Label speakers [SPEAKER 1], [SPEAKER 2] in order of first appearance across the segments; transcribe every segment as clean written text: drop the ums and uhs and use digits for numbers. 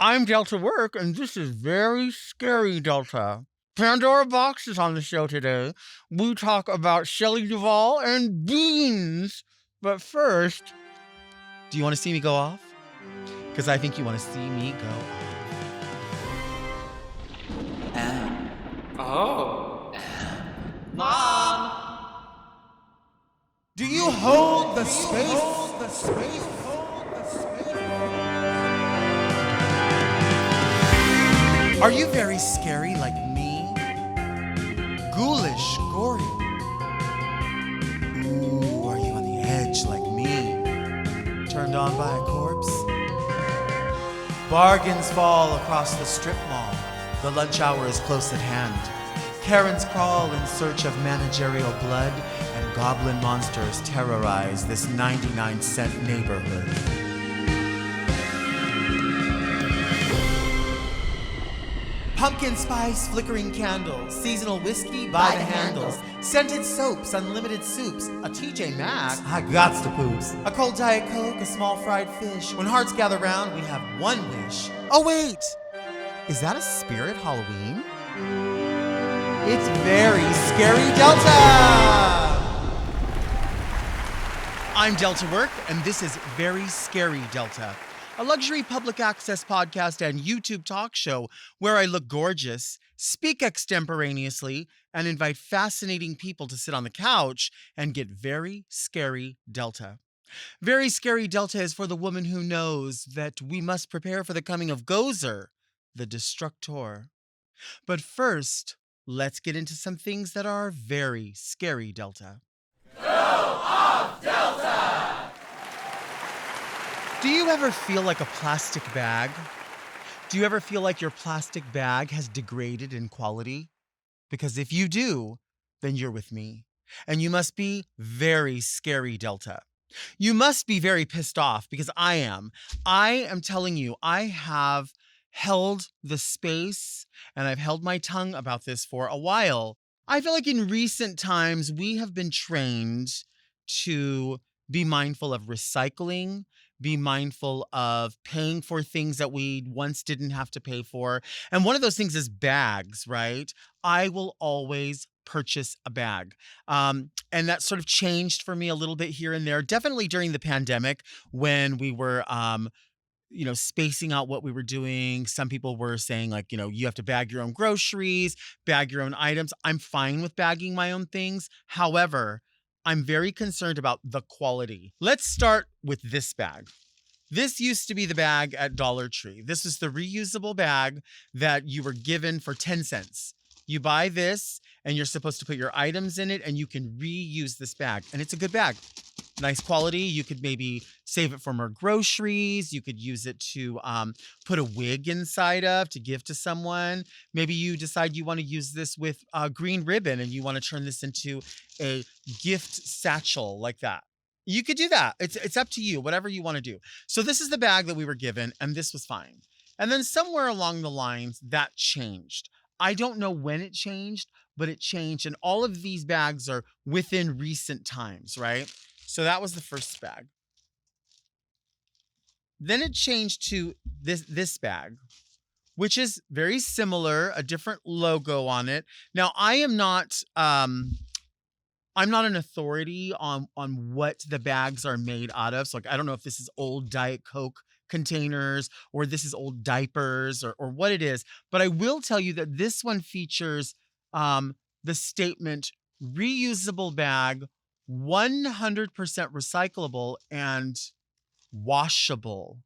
[SPEAKER 1] I'm Delta Work, and this is Very Scary Delta. Pandora Boxx is on the show today. We talk about Shelley Duvall and beans. But first, do you want to see me go off? Because I think you want to see me go off.
[SPEAKER 2] Oh.
[SPEAKER 3] Mom!
[SPEAKER 1] Do you hold the space? Are you very scary like me? Ghoulish, gory? Ooh, are you on the edge like me? Turned on by a corpse? Bargains fall across the strip mall. The lunch hour is close at hand. Karens crawl in search of managerial blood, and goblin monsters terrorize this 99-cent neighborhood. Pumpkin spice, flickering candles, seasonal whiskey by the handles, scented soaps, unlimited soups, a TJ Maxx, I gots to poops, a cold Diet Coke, a small fried fish. When hearts gather round, we have one wish. Oh wait, is that a spirit Halloween? It's Very Scary Delta! I'm Delta Work, and this is Very Scary Delta, a luxury public access podcast and YouTube talk show where I look gorgeous, speak extemporaneously, and invite fascinating people to sit on the couch and get very scary Delta. Very Scary Delta is for the woman who knows that we must prepare for the coming of Gozer, the Destructor. But first, let's get into some things that are very scary Delta.
[SPEAKER 3] Go off, Delta!
[SPEAKER 1] Do you ever feel like a plastic bag? Do you ever feel like your plastic bag has degraded in quality? Because if you do, then you're with me. And you must be very scary Delta. You must be very pissed off because I am. I am telling you, I have held the space and I've held my tongue about this for a while. I feel like in recent times, we have been trained to be mindful of recycling, be mindful of paying for things that we once didn't have to pay for. And one of those things is bags, right? I will always purchase a bag. And that sort of changed for me a little bit here and there, definitely during the pandemic when we were spacing out what we were doing. Some people were saying like, you have to bag your own groceries, bag your own items. I'm fine with bagging my own things. However, I'm very concerned about the quality. Let's start with this bag. This used to be the bag at Dollar Tree. This is the reusable bag that you were given for 10 cents. You buy this and you're supposed to put your items in it and you can reuse this bag. And it's a good bag. Nice quality. You could maybe save it for more groceries. You could use it to put a wig inside of to give to someone. Maybe you decide you want to use this with green ribbon and you want to turn this into a gift satchel like that. You could do that. It's up to you, whatever you want to do. So this is the bag that we were given and this was fine. And then somewhere along the lines that changed. I don't know when it changed, but it changed. And all of these bags are within recent times, right? So that was the first bag. Then it changed to this bag, which is very similar, a different logo on it. Now, I'm not an authority on what the bags are made out of. So like, I don't know if this is old Diet Coke containers or this is old diapers or what it is. But I will tell you that this one features the statement reusable bag, 100% recyclable and washable.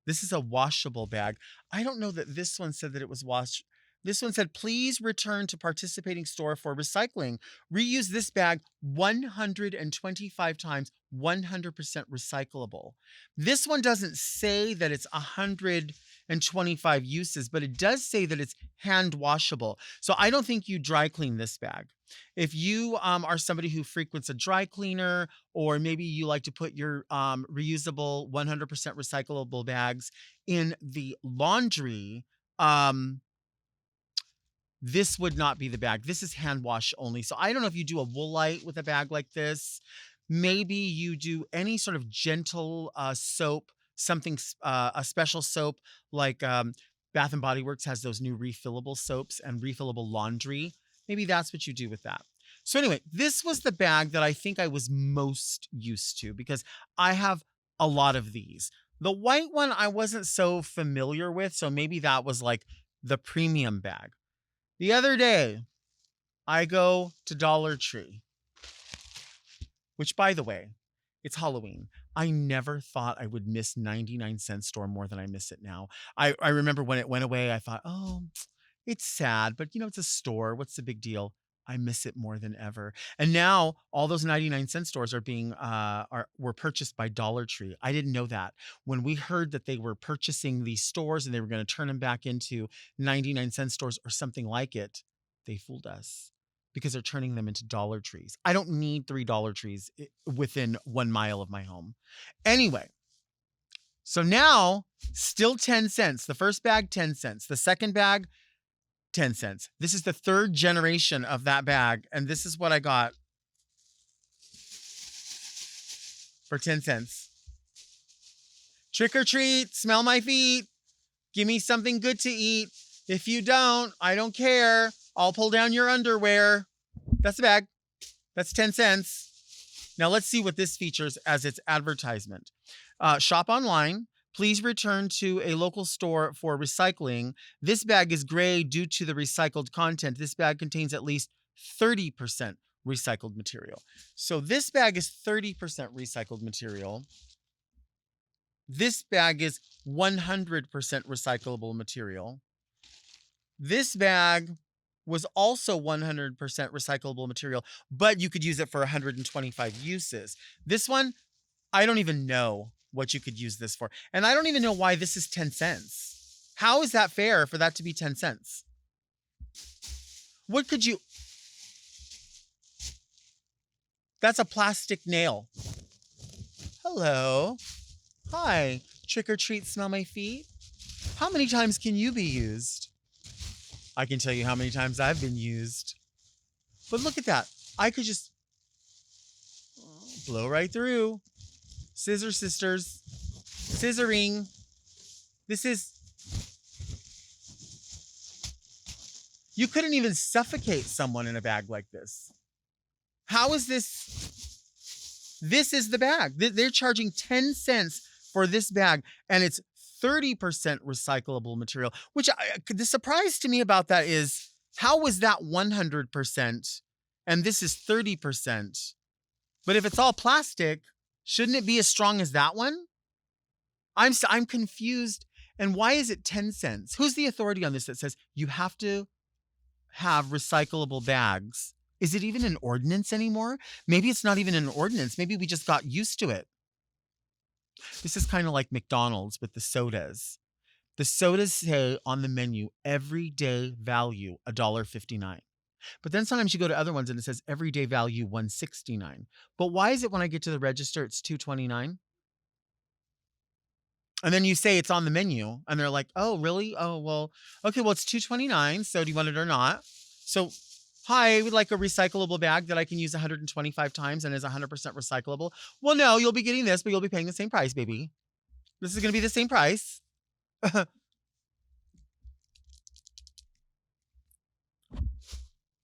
[SPEAKER 1] This is a washable bag. I don't know that this one said that it was washed. This one said, please return to participating store for recycling. Reuse this bag 125 times, 100% recyclable. This one doesn't say that it's 125 uses, but it does say that it's hand washable. So I don't think you dry clean this bag. If you are somebody who frequents a dry cleaner, or maybe you like to put your reusable 100% recyclable bags in the laundry, this would not be the bag. This is hand wash only. So I don't know if you do a Woolite with a bag like this. Maybe you do any sort of gentle soap something, a special soap like Bath and Body Works has those new refillable soaps and refillable laundry. Maybe that's what you do with that. So anyway, this was the bag that I think I was most used to because I have a lot of these. The white one I wasn't so familiar with, so maybe that was like the premium bag. The other day, I go to Dollar Tree, which, by the way, it's Halloween. I never thought I would miss 99-cent store more than I miss it now. I remember when it went away, I thought, oh, it's sad, but you know, it's a store. What's the big deal? I miss it more than ever. And now all those 99-cent stores are being were purchased by Dollar Tree. I didn't know that. When we heard that they were purchasing these stores and they were going to turn them back into 99-cent stores or something like it, they fooled us because they're turning them into Dollar Trees. I don't need 3 Dollar Trees within 1 mile of my home. Anyway, so now still 10 cents. The first bag, 10 cents. The second bag, 10 cents. This is the third generation of that bag. And this is what I got for 10 cents. Trick or treat, smell my feet. Give me something good to eat. If you don't, I don't care. I'll pull down your underwear. That's the bag. That's 10 cents. Now let's see what this features as its advertisement. Shop online. Please return to a local store for recycling. This bag is gray due to the recycled content. This bag contains at least 30% recycled material. So this bag is 30% recycled material. This bag is 100% recyclable material. This bag was also 100% recyclable material, but you could use it for 125 uses. This one, I don't even know what you could use this for. And I don't even know why this is 10 cents. How is that fair for that to be 10 cents? What could you... That's a plastic nail. Hello. Hi. Trick or treat, smell my feet. How many times can you be used? I can tell you how many times I've been used. But look at that. I could just blow right through. Scissor sisters. Scissoring. This is... You couldn't even suffocate someone in a bag like this. How is this? This is the bag. They're charging 10 cents for this bag, and it's 30% recyclable material, which the surprise to me about that is, how was that 100% and this is 30%? But if it's all plastic, shouldn't it be as strong as that one? I'm confused. And why is it 10 cents? Who's the authority on this that says you have to have recyclable bags? Is it even an ordinance anymore? Maybe it's not even an ordinance. Maybe we just got used to it. This is kind of like McDonald's with the sodas. The sodas say on the menu, everyday value, $1.59. But then sometimes you go to other ones and it says everyday value, $1.69. But why is it when I get to the register, it's $2.29? And then you say it's on the menu and they're like, oh, really? Oh, well, okay, well, it's $2.29. So do you want it or not? So, hi, I would like a recyclable bag that I can use 125 times and is 100% recyclable. Well, no, you'll be getting this, but you'll be paying the same price, baby. This is going to be the same price.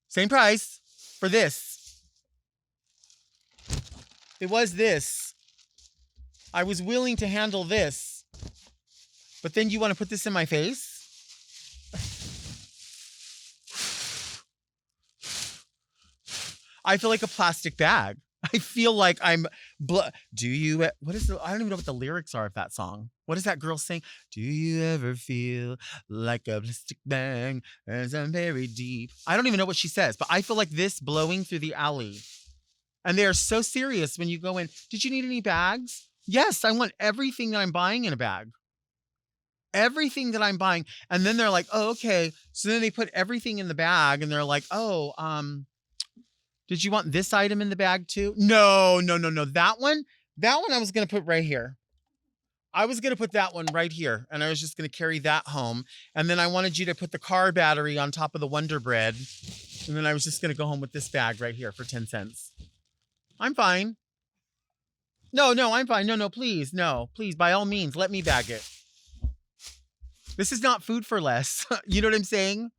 [SPEAKER 1] Same price for this. It was this. I was willing to handle this. But then you want to put this in my face? I feel like a plastic bag. I feel like I'm... Do you... What is the... I don't even know what the lyrics are of that song. What is that girl saying? Do you ever feel like a plastic bag as I'm buried deep? I don't even know what she says, but I feel like this blowing through the alley. And they are so serious when you go in. Did you need any bags? Yes, I want everything that I'm buying in a bag. Everything that I'm buying. And then they're like, oh, okay. So then they put everything in the bag and they're like, oh, did you want this item in the bag too? No. That one I was going to put right here. I was going to put that one right here. And I was just going to carry that home. And then I wanted you to put the car battery on top of the Wonder Bread. And then I was just going to go home with this bag right here for 10 cents. I'm fine. No, I'm fine. No, please. No, please, by all means, let me bag it. This is not food for less. You know what I'm saying?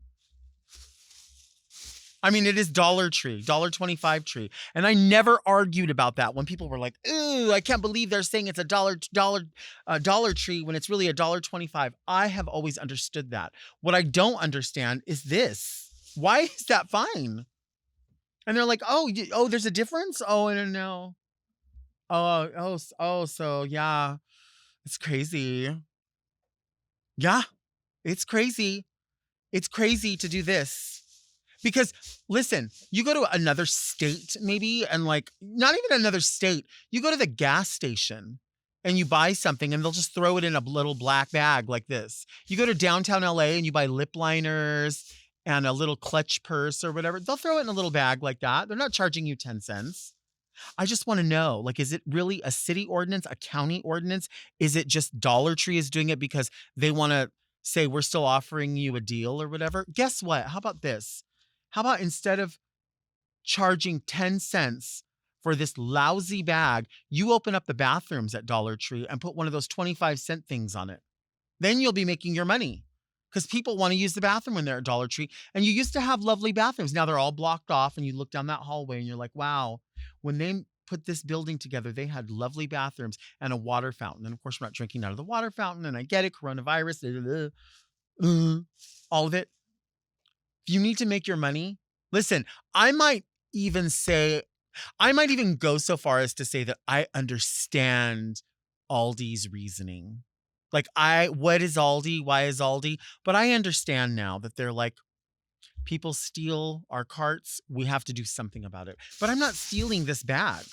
[SPEAKER 1] I mean, it is Dollar Tree, $1.25 tree. And I never argued about that when people were like, ooh, I can't believe they're saying it's a Dollar Tree when it's really $1.25. I have always understood that. What I don't understand is this. Why is that fine? And they're like, oh, there's a difference? Oh, I don't know. So yeah, it's crazy. Yeah, it's crazy. It's crazy to do this. Because listen, you go to another state maybe, and like, not even another state, you go to the gas station and you buy something and they'll just throw it in a little black bag like this. You go to downtown LA and you buy lip liners and a little clutch purse or whatever. They'll throw it in a little bag like that. They're not charging you 10 cents. I just want to know, like, is it really a city ordinance, a county ordinance? Is it just Dollar Tree is doing it because they want to say we're still offering you a deal or whatever? Guess what? How about this? How about instead of charging 10 cents for this lousy bag, you open up the bathrooms at Dollar Tree and put one of those 25-cent things on it. Then you'll be making your money because people want to use the bathroom when they're at Dollar Tree. And you used to have lovely bathrooms. Now they're all blocked off and you look down that hallway and you're like, wow, when they put this building together, they had lovely bathrooms and a water fountain. And of course, we're not drinking out of the water fountain. And I get it, coronavirus, all of it. If you need to make your money, listen, I might even go so far as to say that I understand Aldi's reasoning. Like, what is Aldi? Why is Aldi? But I understand now that they're like, people steal our carts. We have to do something about it. But I'm not stealing this bag.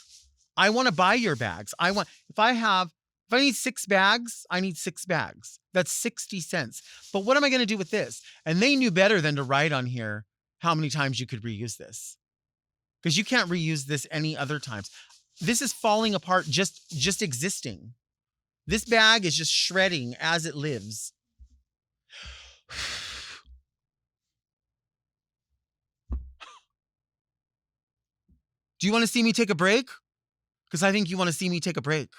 [SPEAKER 1] I want to buy your bags. If I need 6 bags, I need 6 bags. That's 60 cents. But what am I going to do with this? And they knew better than to write on here how many times you could reuse this. Because you can't reuse this any other times. This is falling apart just existing. This bag is just shredding as it lives. Do you want to see me take a break? Because I think you want to see me take a break.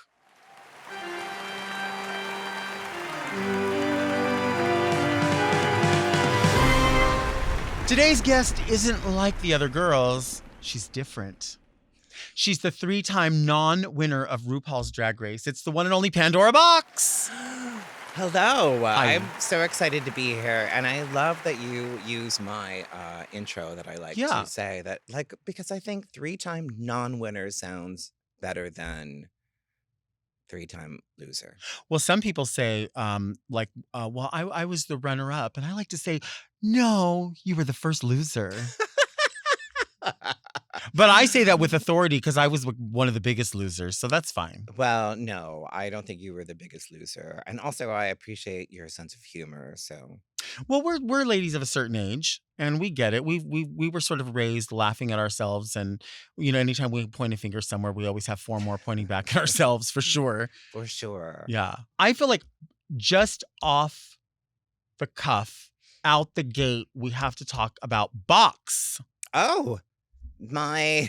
[SPEAKER 1] Today's guest isn't like the other girls. She's different. She's the 3-time non-winner of RuPaul's Drag Race. It's the one and only Pandora Boxx.
[SPEAKER 2] Hello. I'm so excited to be here. And I love that you use my intro that I like to say that, like, because I think 3-time non-winner sounds better than 3-time loser.
[SPEAKER 1] Well, some people say, well, I was the runner-up. And I like to say, no, you were the first loser. But I say that with authority because I was one of the biggest losers, so that's fine.
[SPEAKER 2] Well, no, I don't think you were the biggest loser. And also, I appreciate your sense of humor, so.
[SPEAKER 1] Well, we're ladies of a certain age, and we get it. We were sort of raised laughing at ourselves, and anytime we point a finger somewhere, we always have 4 more pointing back at ourselves, for sure.
[SPEAKER 2] For sure.
[SPEAKER 1] Yeah. I feel like just off the cuff, out the gate, we have to talk about Boxx.
[SPEAKER 2] Oh, my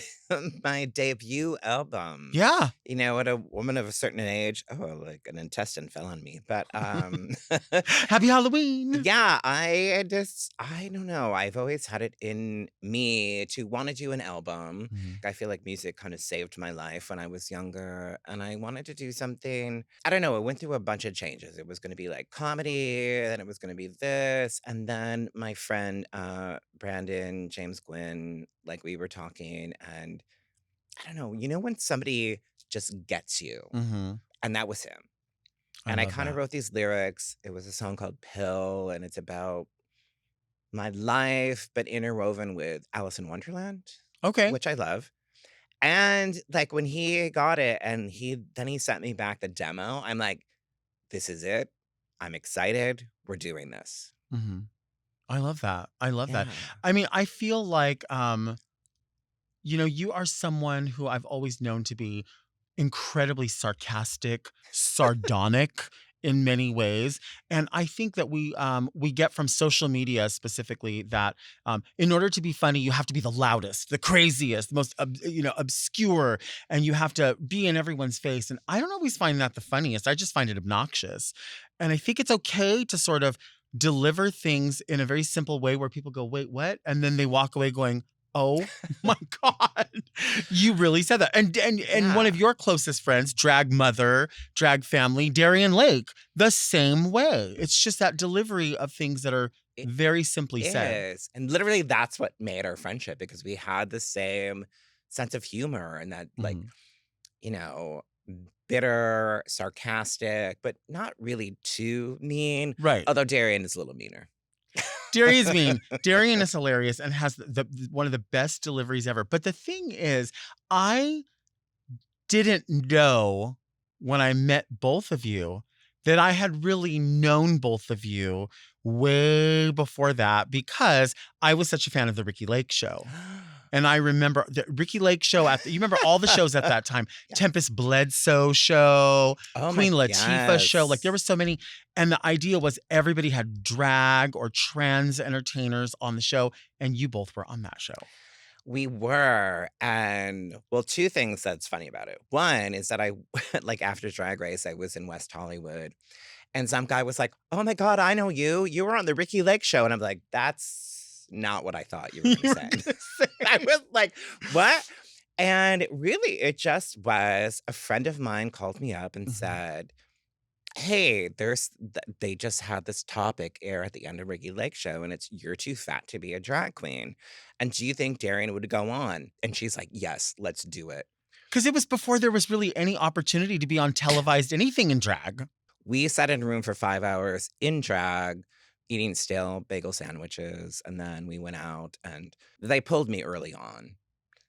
[SPEAKER 2] debut album.
[SPEAKER 1] Yeah.
[SPEAKER 2] At a woman of a certain age, like an intestine fell on me. But
[SPEAKER 1] Happy Halloween.
[SPEAKER 2] Yeah, I don't know. I've always had it in me to want to do an album.
[SPEAKER 1] Mhm.
[SPEAKER 2] I feel like music kind of saved my life when I was younger, and I wanted to do something. I don't know. It went through a bunch of changes. It was going to be like comedy, then it was going to be this, and then my friend Brandon James Gwynn, like we were talking, and I don't know. When somebody just gets you,
[SPEAKER 1] Mhm.
[SPEAKER 2] and that was him.
[SPEAKER 1] I
[SPEAKER 2] And I
[SPEAKER 1] love
[SPEAKER 2] kind of
[SPEAKER 1] that.
[SPEAKER 2] wrote these lyrics. It was a song called Pill, and it's about my life, but interwoven with Alice in Wonderland,
[SPEAKER 1] Okay.
[SPEAKER 2] which I love. And like when he got it and he sent me back the demo, I'm like, this is it. I'm excited. We're doing this.
[SPEAKER 1] Mhm. I love that. I love that.
[SPEAKER 2] Yeah.
[SPEAKER 1] I mean, I feel like, you are someone who I've always known to be incredibly sarcastic, sardonic in many ways. And I think that we get from social media specifically that in order to be funny, you have to be the loudest, the craziest, the most obscure, and you have to be in everyone's face. And I don't always find that the funniest. I just find it obnoxious. And I think it's okay to sort of deliver things in a very simple way where people go, wait, what? And then they walk away going, oh my God, you really said that. And one of your closest friends, drag mother, drag family, Darian Lake, the same way. It's just that delivery of things that are
[SPEAKER 2] It
[SPEAKER 1] very simply said.
[SPEAKER 2] is. And literally that's what made our friendship, because we had the same sense of humor and that like,
[SPEAKER 1] Mhm.
[SPEAKER 2] you know, bitter, sarcastic, but not really too mean.
[SPEAKER 1] Right.
[SPEAKER 2] Although Darian is a little meaner.
[SPEAKER 1] Darian's mean. Darian is hilarious and has one of the best deliveries ever. But the thing is, I didn't know when I met both of you that I had really known both of you way before that, because I was such a fan of the Ricki Lake Show. And I remember the Ricki Lake Show you remember all the shows at that time.
[SPEAKER 2] Yeah.
[SPEAKER 1] Tempest Bledsoe show,
[SPEAKER 2] Oh
[SPEAKER 1] Queen Latifah show. Like
[SPEAKER 2] yes.
[SPEAKER 1] there were so many. And the idea was everybody had drag or trans entertainers on the show. And you both were on that show.
[SPEAKER 2] We were. And well, two things that's funny about it. One is that I, like after Drag Race, I was in West Hollywood and some guy was like, oh my God, I know you. You were on the Ricki Lake Show. And I'm like, that's not what I thought you were
[SPEAKER 1] You
[SPEAKER 2] going
[SPEAKER 1] were
[SPEAKER 2] to say.
[SPEAKER 1] gonna say.
[SPEAKER 2] I was like, what? And really, it just was a friend of mine called me up and
[SPEAKER 1] Mhm.
[SPEAKER 2] said, hey, they just had this topic air at the end of Ricki Lake Show, and it's you're too fat to be a drag queen. And do you think Darian would go on? And she's like, yes, let's do it.
[SPEAKER 1] Because it was before there was really any opportunity to be on televised anything in drag.
[SPEAKER 2] We sat in a room for 5 hours in drag, eating stale bagel sandwiches, and then we went out, and they pulled me early on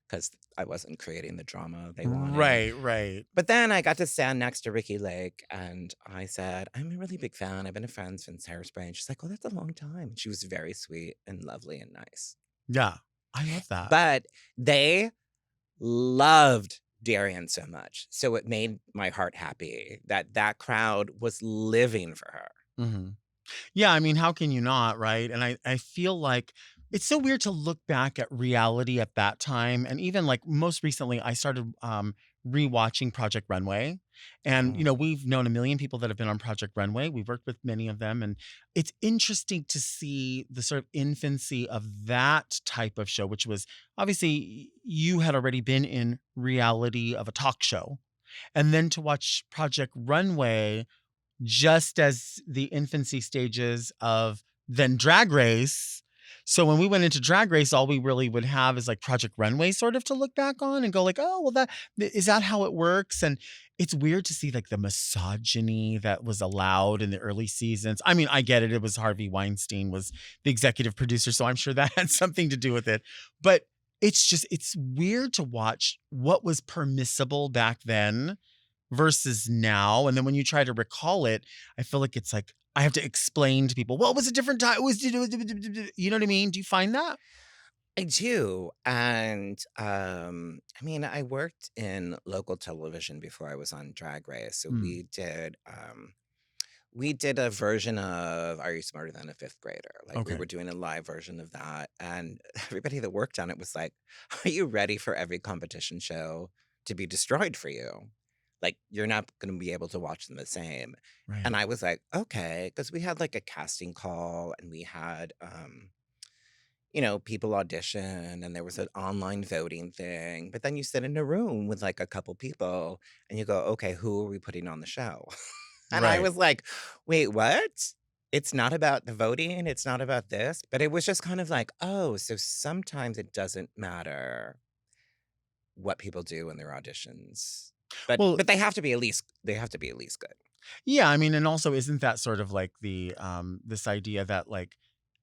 [SPEAKER 2] because I wasn't creating the drama they wanted.
[SPEAKER 1] Right.
[SPEAKER 2] But then I got to stand next to Ricki Lake, and I said, I'm a really big fan. I've been a friend since Hairspray. And she's like, oh, that's a long time. And she was very sweet and lovely and nice.
[SPEAKER 1] Yeah. I love that.
[SPEAKER 2] But they loved Darian so much. So it made my heart happy that that crowd was living for her.
[SPEAKER 1] Mm-hmm. Yeah, I mean, how can you not, right? And I feel like it's so weird to look back at reality at that time. And even like most recently, I started rewatching Project Runway. And,
[SPEAKER 2] Oh.
[SPEAKER 1] we've known a million people that have been on Project Runway. We've worked with many of them. And it's interesting to see the sort of infancy of that type of show, which was obviously you had already been in reality of a talk show. And then to watch Project Runway just as the infancy stages of then Drag Race. So when we went into Drag Race, all we really would have is like Project Runway sort of to look back on and go like, oh, well, is that how it works? And it's weird to see like the misogyny that was allowed in the early seasons. I mean, I get it. It was Harvey Weinstein was the executive producer, so I'm sure that had something to do with it. But it's weird to watch what was permissible back then versus now. And then when you try to recall it, I feel like it's like I have to explain to people, well, it was a different time. It was, you know what I mean? Do you find that?
[SPEAKER 2] I do. And I mean, I worked in local television before I was on Drag Race. So we did a version of Are You Smarter Than a Fifth Grader? Like we
[SPEAKER 1] Okay.
[SPEAKER 2] were doing a live version of that. And everybody that worked on it was like, are you ready for every competition show to be destroyed for you? Like, you're not going to be able to watch them the same.
[SPEAKER 1] Right.
[SPEAKER 2] And I was like, okay, because we had like a casting call and we had, people audition and there was an online voting thing. But then you sit in a room with like a couple people and you go, okay, who are we putting on the show? And I
[SPEAKER 1] Right.
[SPEAKER 2] was like, wait, what? It's not about the voting. It's not about this. But it was just kind of like, oh, so sometimes it doesn't matter what people do in their auditions. But
[SPEAKER 1] Well,
[SPEAKER 2] they have to be at least good.
[SPEAKER 1] yeah, I mean, and also isn't that sort of like the this idea that like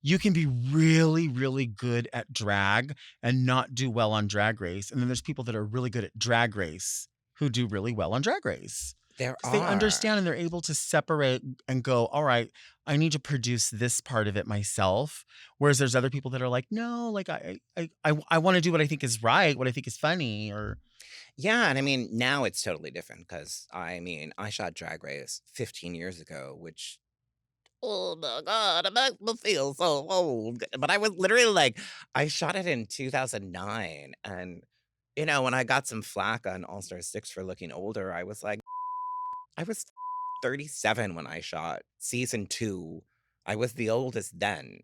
[SPEAKER 1] you can be really, really good at drag and not do well on Drag Race. And then there's people that are really good at Drag Race who do really well on Drag Race.
[SPEAKER 2] There
[SPEAKER 1] Because they
[SPEAKER 2] are.
[SPEAKER 1] understand and they're able to separate and go, all right, I need to produce this part of it myself. Whereas there's other people that are like, no, like I want to do what I think is right, what I think is funny, or
[SPEAKER 2] Yeah, and I mean, now it's totally different because I mean, I shot Drag Race 15 years ago, which oh my god, it makes me feel so old. But I was literally like, I shot it in 2009, and when I got some flack on All Star 6 for looking older, I was like, I was 37 when I shot season 2. I was the oldest then.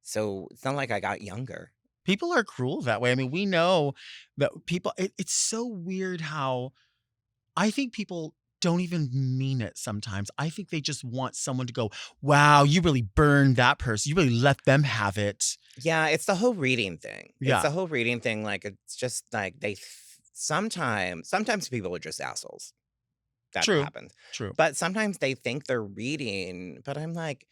[SPEAKER 2] So it's not like I got younger.
[SPEAKER 1] people are cruel that way. I mean, we know that people, it's so weird how I think people don't even mean it sometimes. I think they just want someone to go, wow, you really burned that person. You really let them have it.
[SPEAKER 2] Yeah, it's the whole reading thing. It's
[SPEAKER 1] Yeah,
[SPEAKER 2] the whole reading thing. Like it's just like sometimes people are just assholes. That
[SPEAKER 1] true,
[SPEAKER 2] happens.
[SPEAKER 1] true.
[SPEAKER 2] But sometimes they think they're reading, but I'm like,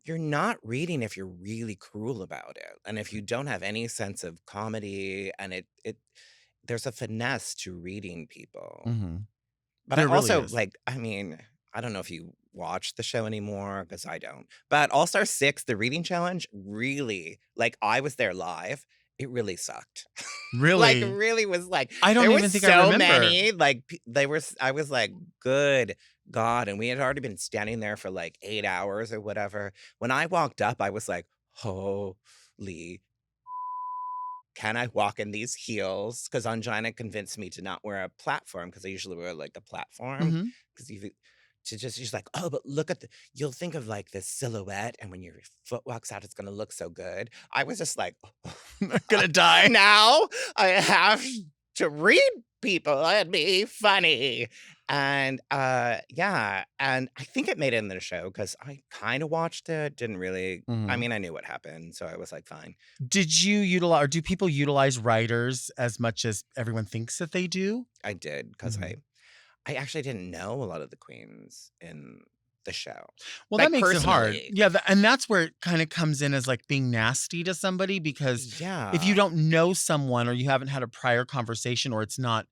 [SPEAKER 2] you're not reading if you're really cruel about it. And if you don't have any sense of comedy and it there's a finesse to reading people.
[SPEAKER 1] Hmm.
[SPEAKER 2] But I
[SPEAKER 1] There really
[SPEAKER 2] also
[SPEAKER 1] is.
[SPEAKER 2] like, I mean, I don't know if you watch the show anymore because I don't. But All Star 6, the reading challenge, really, like I was there live. It really sucked. Like
[SPEAKER 1] Really.
[SPEAKER 2] really was like
[SPEAKER 1] I
[SPEAKER 2] there
[SPEAKER 1] don't
[SPEAKER 2] were
[SPEAKER 1] even think I
[SPEAKER 2] so
[SPEAKER 1] remember.
[SPEAKER 2] many like they were I was like good god, and we had already been standing there for like 8 hours or whatever. When I walked up I was like, holy, can I walk in these heels? Because Angina convinced me to not wear a platform because I usually wear like a platform.
[SPEAKER 1] Hmm.
[SPEAKER 2] Because you she's like, oh, but look at you'll think of like this silhouette, and when your foot walks out, it's gonna look so good. I was just like,
[SPEAKER 1] I'm gonna die.
[SPEAKER 2] now I have to read people and be funny. And yeah, and I think it made it in the show because I kind of watched it, didn't really. I
[SPEAKER 1] Hmm.
[SPEAKER 2] mean, I knew what happened, so I was like, fine.
[SPEAKER 1] Did you utilize, or do people utilize writers as much as everyone thinks that they do?
[SPEAKER 2] I did because
[SPEAKER 1] Hmm.
[SPEAKER 2] I actually didn't know a lot of the queens in the show,
[SPEAKER 1] Well, that
[SPEAKER 2] like
[SPEAKER 1] makes it hard.
[SPEAKER 2] personally.
[SPEAKER 1] Yeah, and that's where it kind of comes in as like being nasty to somebody, because if you
[SPEAKER 2] Yeah,
[SPEAKER 1] don't know someone or you haven't had a prior conversation or it's not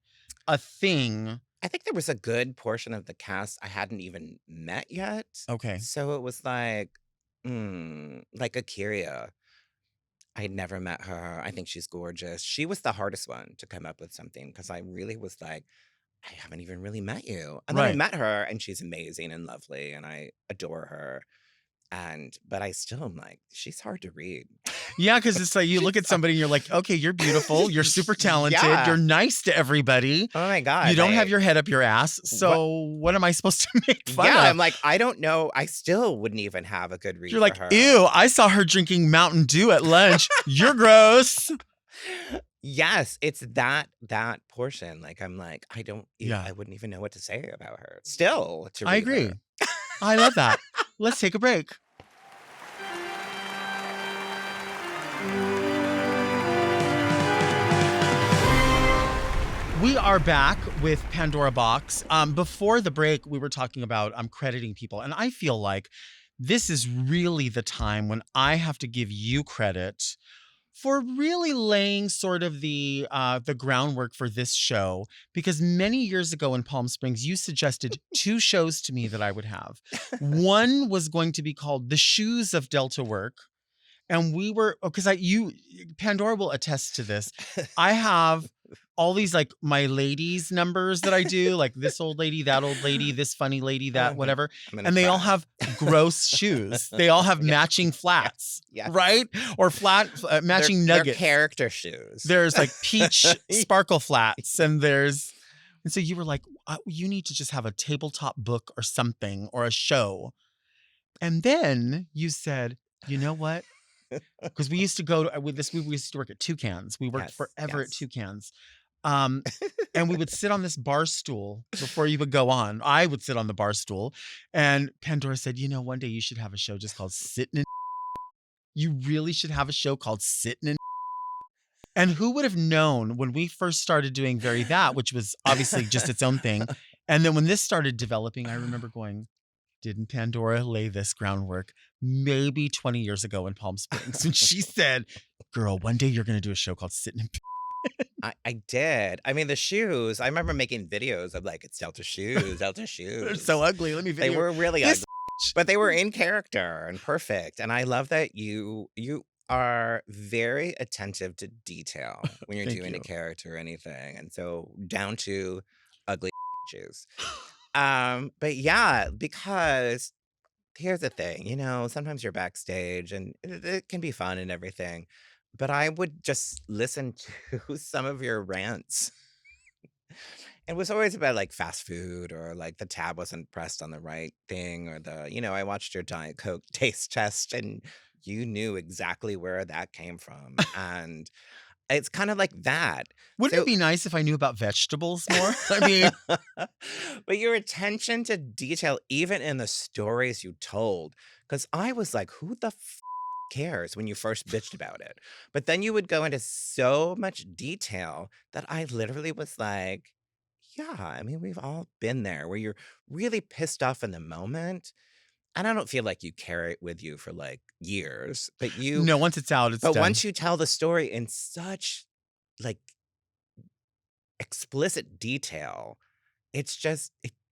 [SPEAKER 1] a thing.
[SPEAKER 2] I think there was a good portion of the cast I hadn't even met yet,
[SPEAKER 1] Okay.
[SPEAKER 2] so it was like Akira. I'd never met her. I think she's gorgeous. She was the hardest one to come up with something because I really was like, I haven't even really met you. And then I
[SPEAKER 1] Right.
[SPEAKER 2] met her and she's amazing and lovely and I adore her. But I still am like, she's hard to read.
[SPEAKER 1] Yeah, because it's like you look
[SPEAKER 2] She's
[SPEAKER 1] at somebody and you're like, okay, you're beautiful, you're super talented, you're
[SPEAKER 2] yeah.
[SPEAKER 1] nice to everybody.
[SPEAKER 2] Oh my
[SPEAKER 1] You
[SPEAKER 2] God.
[SPEAKER 1] don't have
[SPEAKER 2] Like,
[SPEAKER 1] your head up your ass.
[SPEAKER 2] what?
[SPEAKER 1] So what am I supposed to make fun
[SPEAKER 2] Yeah. I'm
[SPEAKER 1] of?
[SPEAKER 2] like, I don't know. I still wouldn't even have a good read
[SPEAKER 1] You're
[SPEAKER 2] for
[SPEAKER 1] like,
[SPEAKER 2] her.
[SPEAKER 1] ew, I saw her drinking Mountain Dew at lunch. You're gross.
[SPEAKER 2] Yes, it's that portion. Like, I'm like,
[SPEAKER 1] Yeah,
[SPEAKER 2] I wouldn't even know what to say about her. Still to
[SPEAKER 1] I
[SPEAKER 2] read
[SPEAKER 1] agree.
[SPEAKER 2] her.
[SPEAKER 1] I love that. Let's take a break. We are back with Pandora Boxx. Before the break, we were talking about crediting people, and I feel like this is really the time when I have to give you credit for really laying sort of the groundwork for this show, because many years ago in Palm Springs, you suggested two shows to me that I would have. One was going to be called The Shoes of Delta Work. And we were, because Pandora will attest to this. I have all these like my ladies numbers that I do, like this old lady, that old lady, this funny lady, that
[SPEAKER 2] I'm
[SPEAKER 1] whatever.
[SPEAKER 2] gonna
[SPEAKER 1] And they all
[SPEAKER 2] cry.
[SPEAKER 1] have gross shoes. They all have
[SPEAKER 2] Yeah,
[SPEAKER 1] matching flats,
[SPEAKER 2] yeah.
[SPEAKER 1] right? Or matching
[SPEAKER 2] They're
[SPEAKER 1] nuggets.
[SPEAKER 2] character shoes.
[SPEAKER 1] There's like peach sparkle flats, and so you were like, you need to just have a tabletop book or something or a show. And then you said, you know what? Because we used to go to, with this, we used to work at Toucans. We worked
[SPEAKER 2] Yes,
[SPEAKER 1] forever at
[SPEAKER 2] yes.
[SPEAKER 1] Toucans. And we would sit on this bar stool before you would go on. I would sit on the bar stool. And Pandora said, one day you should have a show just called Sittin' in. You really should have a show called Sittin' in. And who would have known when we first started doing Very That, which was obviously just its own thing. And then when this started developing, I remember going, didn't Pandora lay this groundwork maybe 20 years ago in Palm Springs when she said, girl, one day you're going to do a show called Sittin' in.
[SPEAKER 2] I did. I mean, the shoes, I remember making videos of like, it's Delta shoes, Delta
[SPEAKER 1] They're so
[SPEAKER 2] shoes.
[SPEAKER 1] ugly. Let me
[SPEAKER 2] They
[SPEAKER 1] video
[SPEAKER 2] were really
[SPEAKER 1] this.
[SPEAKER 2] ugly, but they were in character and perfect. And I love that you are very attentive to detail when you're
[SPEAKER 1] Thank
[SPEAKER 2] doing a
[SPEAKER 1] you.
[SPEAKER 2] character or anything. And so down to ugly shoes. But yeah, because here's the thing, sometimes you're backstage and it can be fun and everything, but I would just listen to some of your rants. It was always about like fast food or like the tab wasn't pressed on the right thing or I watched your Diet Coke taste test and you knew exactly where that came from. And it's kind of like that.
[SPEAKER 1] Wouldn't it
[SPEAKER 2] So
[SPEAKER 1] be nice if I knew about vegetables more? I mean,
[SPEAKER 2] but your attention to detail, even in the stories you told, because I was like, who the cares when you first bitched about it? But then you would go into so much detail that I literally was like, yeah, I mean, we've all been there where you're really pissed off in the moment. And I don't feel like you carry it with you for like years,
[SPEAKER 1] no, once it's out, it's
[SPEAKER 2] but
[SPEAKER 1] done.
[SPEAKER 2] once you tell the story in such like explicit detail, it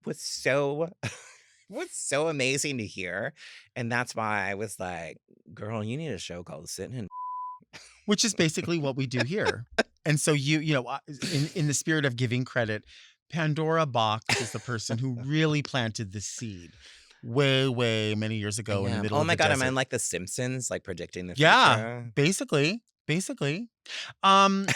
[SPEAKER 2] was so was so amazing to hear. And that's why I was like, girl, you need a show called Sitting in.
[SPEAKER 1] Which is basically what we do here. And so in the spirit of giving credit, Pandora Boxx is the person who really planted the seed way, way many years
[SPEAKER 2] I
[SPEAKER 1] ago in the
[SPEAKER 2] am.
[SPEAKER 1] middle
[SPEAKER 2] Oh
[SPEAKER 1] of
[SPEAKER 2] my
[SPEAKER 1] the
[SPEAKER 2] God, am I
[SPEAKER 1] desert.
[SPEAKER 2] like The Simpsons, like predicting the
[SPEAKER 1] Yeah,
[SPEAKER 2] future?
[SPEAKER 1] basically. Um,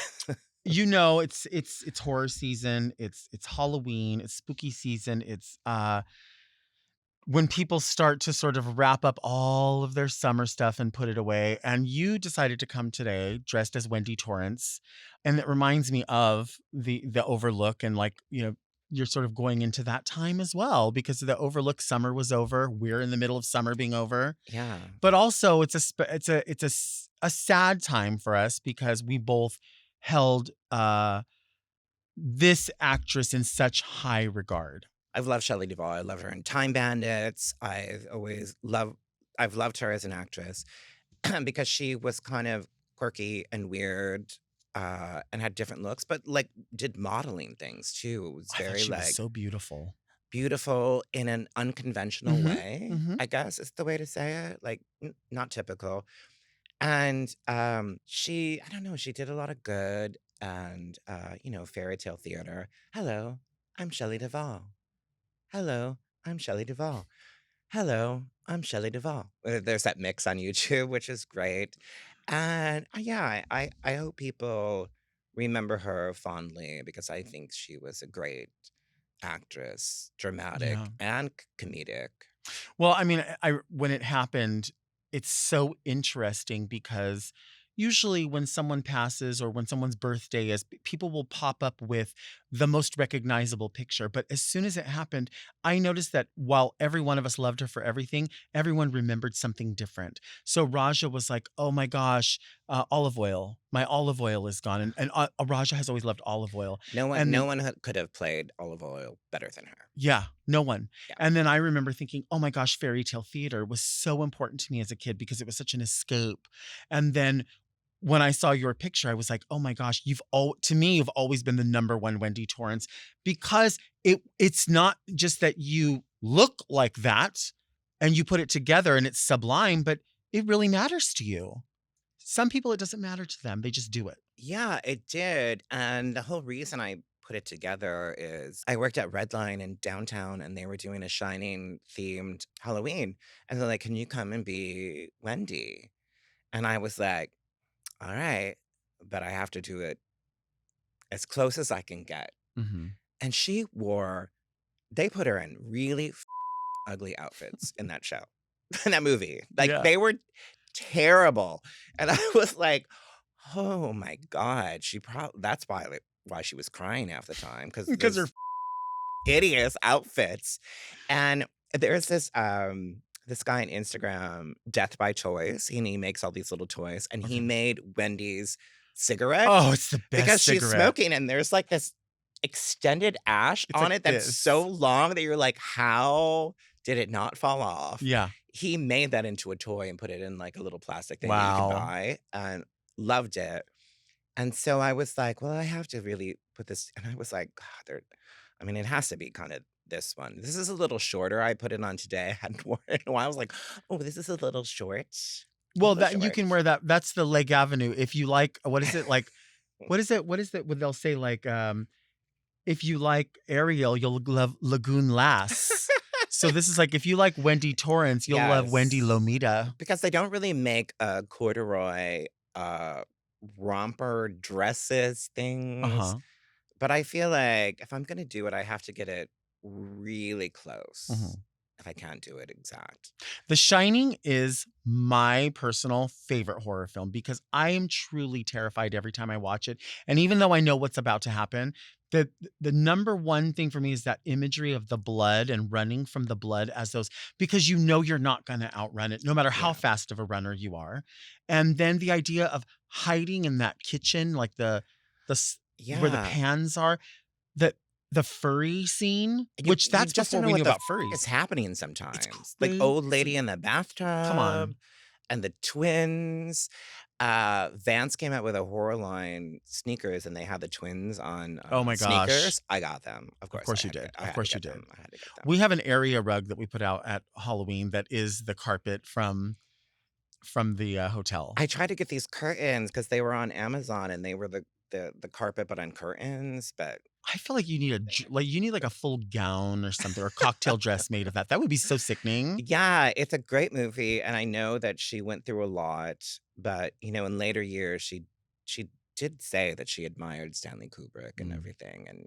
[SPEAKER 1] it's horror season, it's Halloween, it's spooky season, it's when people start to sort of wrap up all of their summer stuff and put it away. And you decided to come today dressed as Wendy Torrance. And it reminds me of the Overlook and you're sort of going into that time as well because the Overlook summer was over. We're in the middle of summer being over.
[SPEAKER 2] Yeah.
[SPEAKER 1] But also it's a sad time for us because we both held this actress in such high regard.
[SPEAKER 2] I've loved Shelley Duvall. I love her in Time Bandits. I've loved her as an actress because she was kind of quirky and weird, and had different looks, but like did modeling things too. It was
[SPEAKER 1] I thought
[SPEAKER 2] very
[SPEAKER 1] she was
[SPEAKER 2] like
[SPEAKER 1] so beautiful.
[SPEAKER 2] beautiful in an unconventional
[SPEAKER 1] Mhm,
[SPEAKER 2] way,
[SPEAKER 1] mhm.
[SPEAKER 2] I guess is the way to say it. Like not typical. And I don't know, she did a lot of good and fairy tale theater. Hello, I'm Shelley Duvall. Hello, I'm Shelley Duvall. Hello, I'm Shelley Duvall. There's that mix on YouTube, which is great. And yeah, I hope people remember her fondly because I think she was a great actress, dramatic
[SPEAKER 1] Yeah.
[SPEAKER 2] and comedic.
[SPEAKER 1] Well, I mean, when it happened, it's so interesting because usually when someone passes or when someone's birthday is, people will pop up with the most recognizable picture. But as soon as it happened, I noticed that while every one of us loved her for everything, everyone remembered something different. So Raja was like, "Oh my gosh, olive oil! My olive oil is gone." And Raja has always loved olive oil,
[SPEAKER 2] No
[SPEAKER 1] and
[SPEAKER 2] one could have played Olive Oil better than her.
[SPEAKER 1] yeah, no one.
[SPEAKER 2] Yeah.
[SPEAKER 1] And then I remember thinking, oh my gosh, fairy tale theater was so important to me as a kid because it was such an escape. And then when I saw your picture, I was like, oh my gosh, to me, you've always been the number one Wendy Torrance because it's not just that you look like that and you put it together and it's sublime, but it really matters to you. Some people, it doesn't matter to them. They just do it.
[SPEAKER 2] Yeah, it did. And the whole reason I put it together is I worked at Redline in downtown and they were doing a Shining themed Halloween. And they're like, can you come and be Wendy? And I was like, all right, but I have to do it as close as I can get.
[SPEAKER 1] Mhm.
[SPEAKER 2] And they put her in really ugly outfits in that show, in that movie. Like
[SPEAKER 1] Yeah.
[SPEAKER 2] they were terrible. And I was like, oh my God, that's why she was crying half the time because
[SPEAKER 1] Because they're
[SPEAKER 2] hideous outfits. And there's this guy on Instagram, Death by Toys, and he makes all these little toys, and he
[SPEAKER 1] Okay.
[SPEAKER 2] made Wendy's cigarette
[SPEAKER 1] Oh, it's the best
[SPEAKER 2] because she's
[SPEAKER 1] cigarette.
[SPEAKER 2] smoking, and there's like this extended ash
[SPEAKER 1] It's
[SPEAKER 2] on
[SPEAKER 1] like
[SPEAKER 2] it that's
[SPEAKER 1] this.
[SPEAKER 2] so long that you're like, how did it not fall off?
[SPEAKER 1] Yeah.
[SPEAKER 2] He made that into a toy and put it in like a little plastic thing that you
[SPEAKER 1] Wow.
[SPEAKER 2] can buy and loved it. And so I was like, well, I have to really put this. And I was like, God, I mean, it has to be kind of this one. This is a little shorter. I put it on today. I hadn't worn it in a while. I was like, oh, this is a little short. A
[SPEAKER 1] Well,
[SPEAKER 2] little
[SPEAKER 1] that you
[SPEAKER 2] short.
[SPEAKER 1] can wear that. That's the Leg Avenue. If you like, what is it like? What is it? What is it? What they'll say like, if you like Ariel, you'll love Lagoon Lass. So this is like, if you like Wendy Torrance, you'll love Wendy
[SPEAKER 2] Yes.
[SPEAKER 1] Lomita.
[SPEAKER 2] Because they don't really make corduroy romper dresses things.
[SPEAKER 1] Uh-huh.
[SPEAKER 2] But I feel like if I'm going to do it, I have to get it really close.
[SPEAKER 1] Mhm.
[SPEAKER 2] If I can't do it exact.
[SPEAKER 1] The Shining is my personal favorite horror film because I am truly terrified every time I watch it. And even though I know what's about to happen, the number one thing for me is that imagery of the blood and running from the blood as those, because you know you're not going to outrun it, no matter how
[SPEAKER 2] Yeah.
[SPEAKER 1] fast of a runner you are. And then the idea of hiding in that kitchen, like where the
[SPEAKER 2] Yeah.
[SPEAKER 1] pans are, the furry scene,
[SPEAKER 2] You-
[SPEAKER 1] which
[SPEAKER 2] you
[SPEAKER 1] that's
[SPEAKER 2] just
[SPEAKER 1] before
[SPEAKER 2] don't know
[SPEAKER 1] we
[SPEAKER 2] what
[SPEAKER 1] knew
[SPEAKER 2] the
[SPEAKER 1] about furries.
[SPEAKER 2] It's happening sometimes. Like old lady in the bathtub.
[SPEAKER 1] Come on.
[SPEAKER 2] And the twins. Vans came out with a horror line sneakers, and they had the twins on
[SPEAKER 1] Oh my gosh.
[SPEAKER 2] sneakers. I got them. Of course
[SPEAKER 1] you
[SPEAKER 2] I had
[SPEAKER 1] did.
[SPEAKER 2] to- I
[SPEAKER 1] Of
[SPEAKER 2] had to
[SPEAKER 1] course you
[SPEAKER 2] get
[SPEAKER 1] did.
[SPEAKER 2] them. I had to get them.
[SPEAKER 1] We have an area rug that we put out at Halloween that is the carpet from the hotel.
[SPEAKER 2] I tried to get these curtains because they were on Amazon, and they were the carpet but on curtains. But
[SPEAKER 1] I feel like you need like a full gown or something, or a cocktail dress made of that. That would be so sickening.
[SPEAKER 2] yeah, it's a great movie, and I know that she went through a lot. But in later years, she did say that she admired Stanley Kubrick and everything.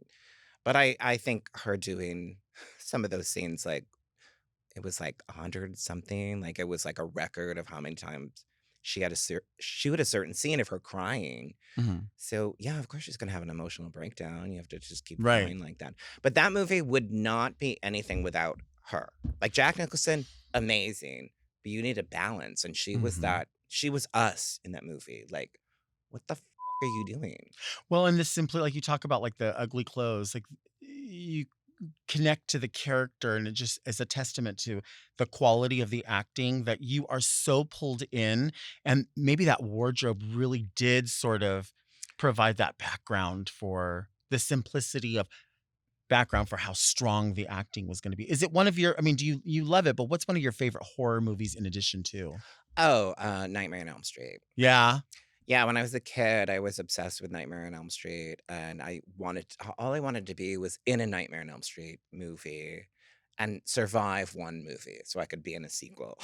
[SPEAKER 2] But I think her doing some of those scenes, like it was like 100 something, like it was like a record of how many times she had to shoot a certain scene of her crying.
[SPEAKER 1] Mhm.
[SPEAKER 2] So yeah, of course she's gonna have an emotional breakdown. You have to just keep
[SPEAKER 1] Right.
[SPEAKER 2] going like that. But that movie would not be anything without her. Like Jack Nicholson, amazing, but you need a balance, and she was
[SPEAKER 1] Mhm.
[SPEAKER 2] that. She was us in that movie. Like, what the are you doing?
[SPEAKER 1] Well, and this simply, like you talk about, like the ugly clothes, like you connect to the character, and it just is a testament to the quality of the acting that you are so pulled in, and maybe that wardrobe really did sort of provide that background for the simplicity of background for how strong the acting was going to be. Is it one of your? I mean, do you love it? But what's one of your favorite horror movies in addition to?
[SPEAKER 2] Oh, Nightmare on Elm Street.
[SPEAKER 1] Yeah.
[SPEAKER 2] Yeah, when I was a kid, I was obsessed with Nightmare on Elm Street, and all I wanted to be was in a Nightmare on Elm Street movie and survive one movie so I could be in a sequel.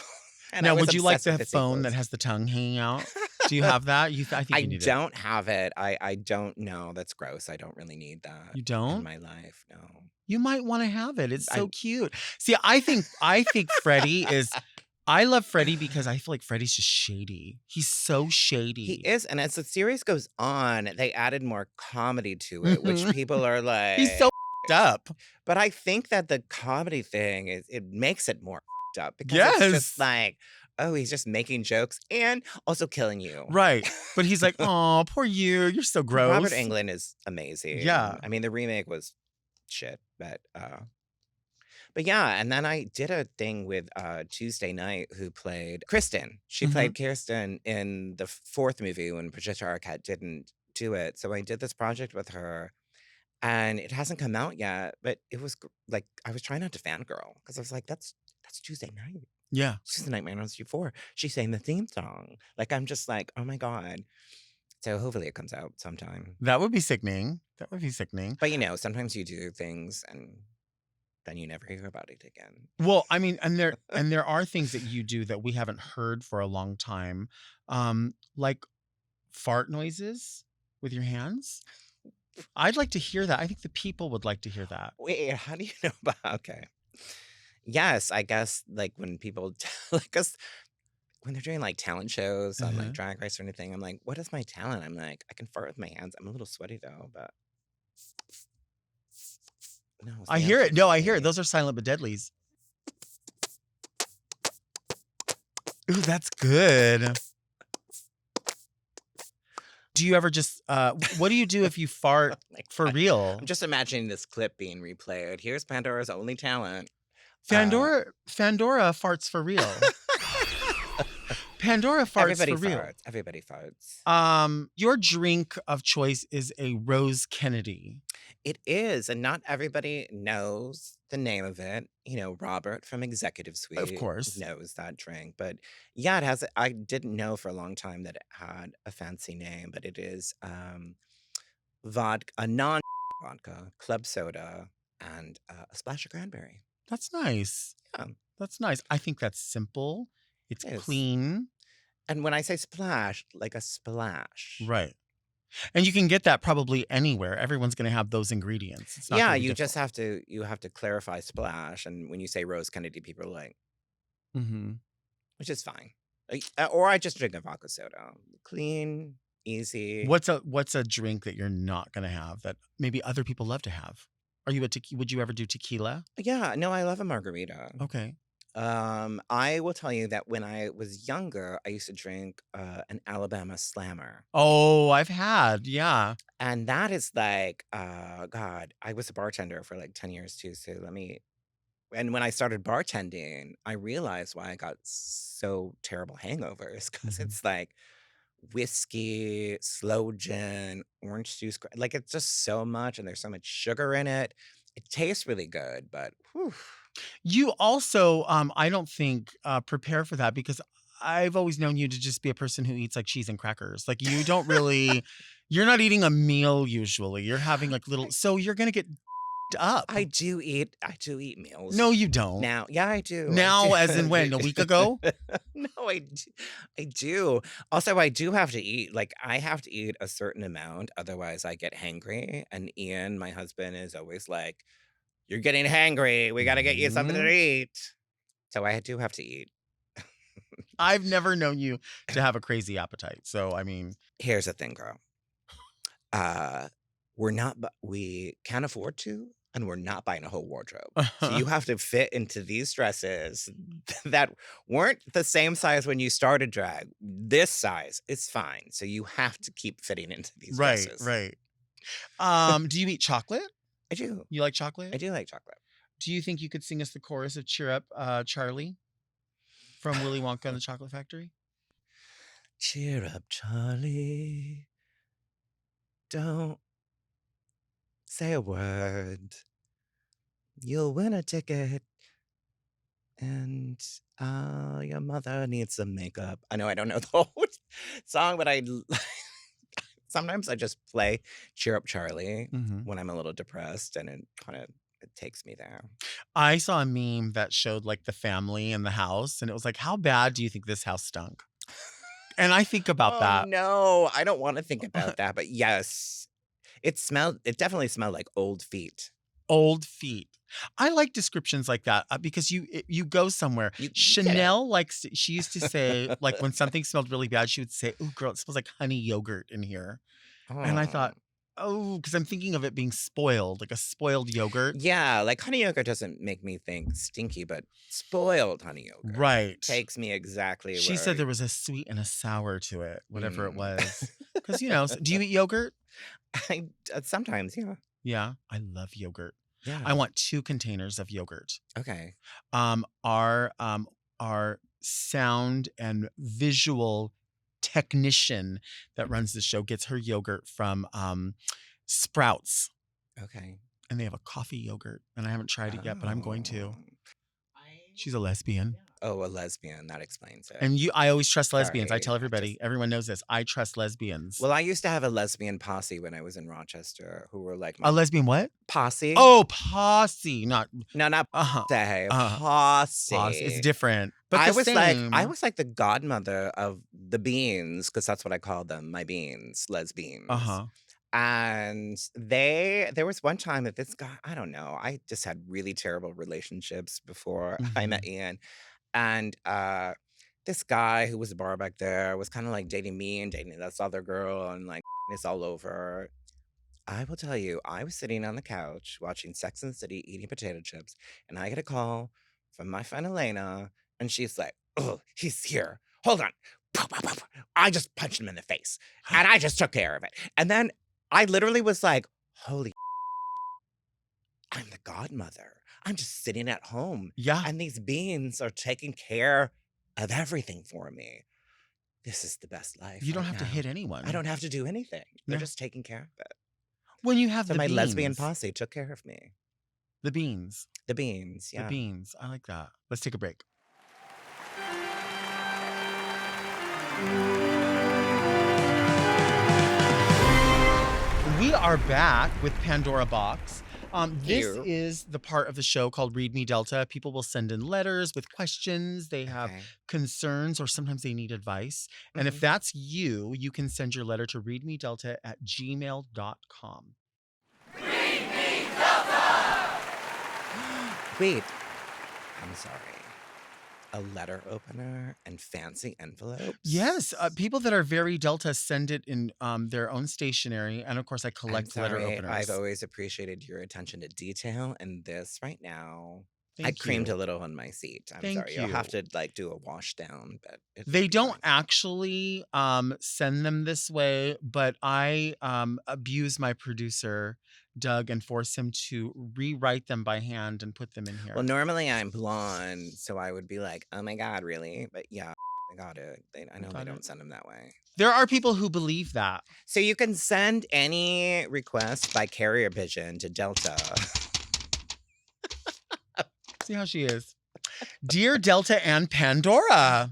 [SPEAKER 2] And I
[SPEAKER 1] Now,
[SPEAKER 2] was
[SPEAKER 1] would you like
[SPEAKER 2] obsessed
[SPEAKER 1] the
[SPEAKER 2] with
[SPEAKER 1] phone that
[SPEAKER 2] sequels.
[SPEAKER 1] has the tongue hanging out? Do you have that? I think
[SPEAKER 2] I
[SPEAKER 1] you need it.
[SPEAKER 2] don't have it. I don't know. That's gross. I don't really need that
[SPEAKER 1] You
[SPEAKER 2] in
[SPEAKER 1] don't?
[SPEAKER 2] my life. No.
[SPEAKER 1] You might want to have it. It's so
[SPEAKER 2] I-
[SPEAKER 1] cute. See, I think Freddie is. I love Freddie because I feel like Freddie's just shady. He's so shady.
[SPEAKER 2] He is, and as the series goes on, they added more comedy to it, which
[SPEAKER 1] Mhm.
[SPEAKER 2] people are like,
[SPEAKER 1] He's so up.
[SPEAKER 2] But I think that the comedy thing it makes it more up because it's
[SPEAKER 1] Yes.
[SPEAKER 2] just like, oh, he's just making jokes and also killing you.
[SPEAKER 1] Right. But he's like, oh, poor you. You're so gross.
[SPEAKER 2] Robert Englund is amazing.
[SPEAKER 1] Yeah.
[SPEAKER 2] I mean, the remake was shit, but yeah, and then I did a thing with Tuesday Night, who played Kristen. She
[SPEAKER 1] Mhm.
[SPEAKER 2] played Kirsten in the fourth movie when Patricia Arquette didn't do it. So I did this project with her, and it hasn't come out yet. But it was like I was trying not to fangirl because I was like, "That's Tuesday Night.
[SPEAKER 1] Yeah.
[SPEAKER 2] She's the Nightmare on Street 4. She sang the theme song. Like I'm just like, oh my god." So hopefully it comes out sometime.
[SPEAKER 1] That would be sickening. That would be sickening.
[SPEAKER 2] But sometimes you do things and then you never hear about it again.
[SPEAKER 1] Well, I mean, and there are things that you do that we haven't heard for a long time, like fart noises with your hands. I'd like to hear that. I think the people would like to hear that.
[SPEAKER 2] Wait, how do you know about? Okay. Yes, I guess like when people like us when they're doing like talent shows on
[SPEAKER 1] Uh-huh.
[SPEAKER 2] like Drag Race or anything, I'm like, what is my talent? I'm like, I can fart with my hands. I'm a little sweaty though, but no.
[SPEAKER 1] I
[SPEAKER 2] the
[SPEAKER 1] hear
[SPEAKER 2] answer
[SPEAKER 1] it.
[SPEAKER 2] is
[SPEAKER 1] No, I hear it.
[SPEAKER 2] sweaty.
[SPEAKER 1] Those are silent but deadlies. Ooh, that's good. Do you ever just what do you do if you fart
[SPEAKER 2] Like,
[SPEAKER 1] for real?
[SPEAKER 2] I'm just imagining this clip being replayed. Here's Pandora's only talent.
[SPEAKER 1] Pandora farts for real. Pandora farts
[SPEAKER 2] Everybody
[SPEAKER 1] for real.
[SPEAKER 2] farts. Everybody farts.
[SPEAKER 1] Your drink of choice is a Rose Kennedy.
[SPEAKER 2] It is, and not everybody knows the name of it. You know, Robert from Executive
[SPEAKER 1] Of
[SPEAKER 2] Suite
[SPEAKER 1] course.
[SPEAKER 2] knows that drink. But yeah, it has, I didn't know for a long time that it had a fancy name, but it is vodka, a non vodka, club soda, and a splash of cranberry.
[SPEAKER 1] That's nice.
[SPEAKER 2] Yeah,
[SPEAKER 1] That's nice. I think that's simple. It's
[SPEAKER 2] it is.
[SPEAKER 1] clean.
[SPEAKER 2] And when I say splash, like a splash.
[SPEAKER 1] Right. And you can get that probably anywhere. Everyone's going to have those ingredients. It's not
[SPEAKER 2] Yeah,
[SPEAKER 1] gonna be
[SPEAKER 2] you just
[SPEAKER 1] difficult.
[SPEAKER 2] have to clarify splash. And when you say Rose Kennedy, people are like,
[SPEAKER 1] Mhm.
[SPEAKER 2] which is fine. Or I just drink a vodka soda. Clean, easy.
[SPEAKER 1] What's a drink that you're not going to have that maybe other people love to have? Are you would you ever do tequila?
[SPEAKER 2] Yeah, no, I love a margarita.
[SPEAKER 1] Okay.
[SPEAKER 2] I will tell you that when I was younger, I used to drink an Alabama Slammer.
[SPEAKER 1] Oh, I've had. Yeah.
[SPEAKER 2] And that is like, God, I was a bartender for like 10 years too. So and when I started bartending, I realized why I got so terrible hangovers because
[SPEAKER 1] Mhm.
[SPEAKER 2] it's like whiskey, slow gin, orange juice. Like it's just so much, and there's so much sugar in it. It tastes really good, but whew.
[SPEAKER 1] You also, I don't think, prepare for that because I've always known you to just be a person who eats like cheese and crackers. Like you don't really, you're not eating a meal usually. You're having like little, so you're gonna get up.
[SPEAKER 2] I do eat meals.
[SPEAKER 1] No, you don't.
[SPEAKER 2] Now, yeah, I do.
[SPEAKER 1] Now, as in when? A week ago?
[SPEAKER 2] No, I do. Also, I do have to eat. Like, I have to eat a certain amount, otherwise I get hangry. And Ian, my husband, is always like, "You're getting hangry. We got to get you something to eat." So I do have to eat.
[SPEAKER 1] I've never known you to have a crazy appetite. So, I mean,
[SPEAKER 2] Here's the thing, girl. We can't afford to, and we're not buying a whole wardrobe. So you have to fit into these dresses that weren't the same size when you started drag. This size is fine. So you have to keep fitting into these dresses.
[SPEAKER 1] right. Do you eat chocolate?
[SPEAKER 2] I do.
[SPEAKER 1] You like chocolate?
[SPEAKER 2] I do like chocolate.
[SPEAKER 1] Do you think you could sing us the chorus of Cheer Up, Charlie from Willy Wonka and the Chocolate Factory?
[SPEAKER 2] Cheer up, Charlie. Don't say a word. You'll win a ticket. And your mother needs some makeup. I know I don't know the whole song, but sometimes I just play Cheer Up Charlie when I'm a little depressed, and it takes me there.
[SPEAKER 1] I saw a meme that showed like the family in the house, and it was like, how bad do you think this house stunk? And I think about that.
[SPEAKER 2] No, I don't want to think about that, but yes, it definitely smelled like old feet.
[SPEAKER 1] Old feet. I like descriptions like that because you go somewhere. Chanel likes, she used to say, like when something smelled really bad, she would say, "Oh, girl, it smells like honey yogurt in here." And I thought, oh, because I'm thinking of it being spoiled, like a spoiled yogurt.
[SPEAKER 2] Yeah, like honey yogurt doesn't make me think stinky, but spoiled honey yogurt
[SPEAKER 1] Right.
[SPEAKER 2] takes me exactly where.
[SPEAKER 1] She said there was a sweet and a sour to it, whatever it was. Because, you know, do you eat yogurt?
[SPEAKER 2] Sometimes, yeah.
[SPEAKER 1] Yeah, I love yogurt.
[SPEAKER 2] Yeah.
[SPEAKER 1] I want 2 containers of yogurt.
[SPEAKER 2] Okay.
[SPEAKER 1] Our sound and visual technician that runs the show gets her yogurt from Sprouts.
[SPEAKER 2] Okay.
[SPEAKER 1] And they have a coffee yogurt, and I haven't tried it yet, but I'm going to. She's a lesbian.
[SPEAKER 2] Oh, a lesbian. That explains it.
[SPEAKER 1] And I always trust lesbians. I
[SPEAKER 2] Sorry,
[SPEAKER 1] tell everybody, everyone knows this. I trust lesbians.
[SPEAKER 2] Well, I used to have a lesbian posse when I was in Rochester who were like
[SPEAKER 1] a lesbian what?
[SPEAKER 2] Posse.
[SPEAKER 1] Oh, posse. Not
[SPEAKER 2] posse. Posse.
[SPEAKER 1] It's different. But
[SPEAKER 2] I was like the godmother of the beans, because that's what I called them, my beans, lesbians. And there was one time that this guy, I don't know, I just had really terrible relationships before I met Ian. And this guy who was a bar back there was kind of like dating me and dating this other girl, and like it's all over. I will tell you, I was sitting on the couch watching Sex and the City, eating potato chips, and I get a call from my friend Elena, and she's like, "Oh, he's here. Hold on." I just punched him in the face, and I just took care of it. And then I literally was like, holy I'm the godmother. I'm just sitting at home.
[SPEAKER 1] Yeah.
[SPEAKER 2] And these beans are taking care of everything for me. this is the best life
[SPEAKER 1] You don't
[SPEAKER 2] right
[SPEAKER 1] have to
[SPEAKER 2] now.
[SPEAKER 1] hit anyone.
[SPEAKER 2] I don't have to do anything. They're
[SPEAKER 1] Yeah.
[SPEAKER 2] just taking care of it.
[SPEAKER 1] When you have
[SPEAKER 2] So
[SPEAKER 1] the
[SPEAKER 2] my
[SPEAKER 1] beans.
[SPEAKER 2] lesbian posse took care of me.
[SPEAKER 1] The beans.
[SPEAKER 2] The beans,
[SPEAKER 1] The
[SPEAKER 2] yeah.
[SPEAKER 1] beans. I like that. Let's take a break. We are back with Pandora Boxx. This
[SPEAKER 2] You.
[SPEAKER 1] is the part of the show called Read Me Delta. People will send in letters with questions. They have
[SPEAKER 2] Okay.
[SPEAKER 1] concerns, or sometimes they need advice. And if
[SPEAKER 2] Mhm.
[SPEAKER 1] that's you, you can send your letter to readmedelta@gmail.com.
[SPEAKER 3] Read me Delta!
[SPEAKER 2] Wait, I'm sorry. A letter opener and fancy envelopes?
[SPEAKER 1] Yes, people that are very Delta send it in their own stationery. And of course, I
[SPEAKER 2] I'm
[SPEAKER 1] collect letter
[SPEAKER 2] sorry.
[SPEAKER 1] openers.
[SPEAKER 2] I've always appreciated your attention to detail, and this right now, I
[SPEAKER 1] Thank
[SPEAKER 2] creamed
[SPEAKER 1] you.
[SPEAKER 2] a little on my seat. I'm
[SPEAKER 1] Thank
[SPEAKER 2] sorry. You'll have
[SPEAKER 1] you.
[SPEAKER 2] to like do a wash down, but it'll
[SPEAKER 1] They
[SPEAKER 2] be
[SPEAKER 1] don't
[SPEAKER 2] fine.
[SPEAKER 1] actually send them this way, but I abuse my producer, Doug, and force him to rewrite them by hand and put them in here.
[SPEAKER 2] Well, normally I'm blonde, so I would be like, oh my God, really? But yeah, I got it. I know they
[SPEAKER 1] Got
[SPEAKER 2] don't
[SPEAKER 1] it.
[SPEAKER 2] send them that way.
[SPEAKER 1] There are people who believe that.
[SPEAKER 2] So you can send any request by carrier pigeon to Delta.
[SPEAKER 1] See how she is. Dear Delta and Pandora,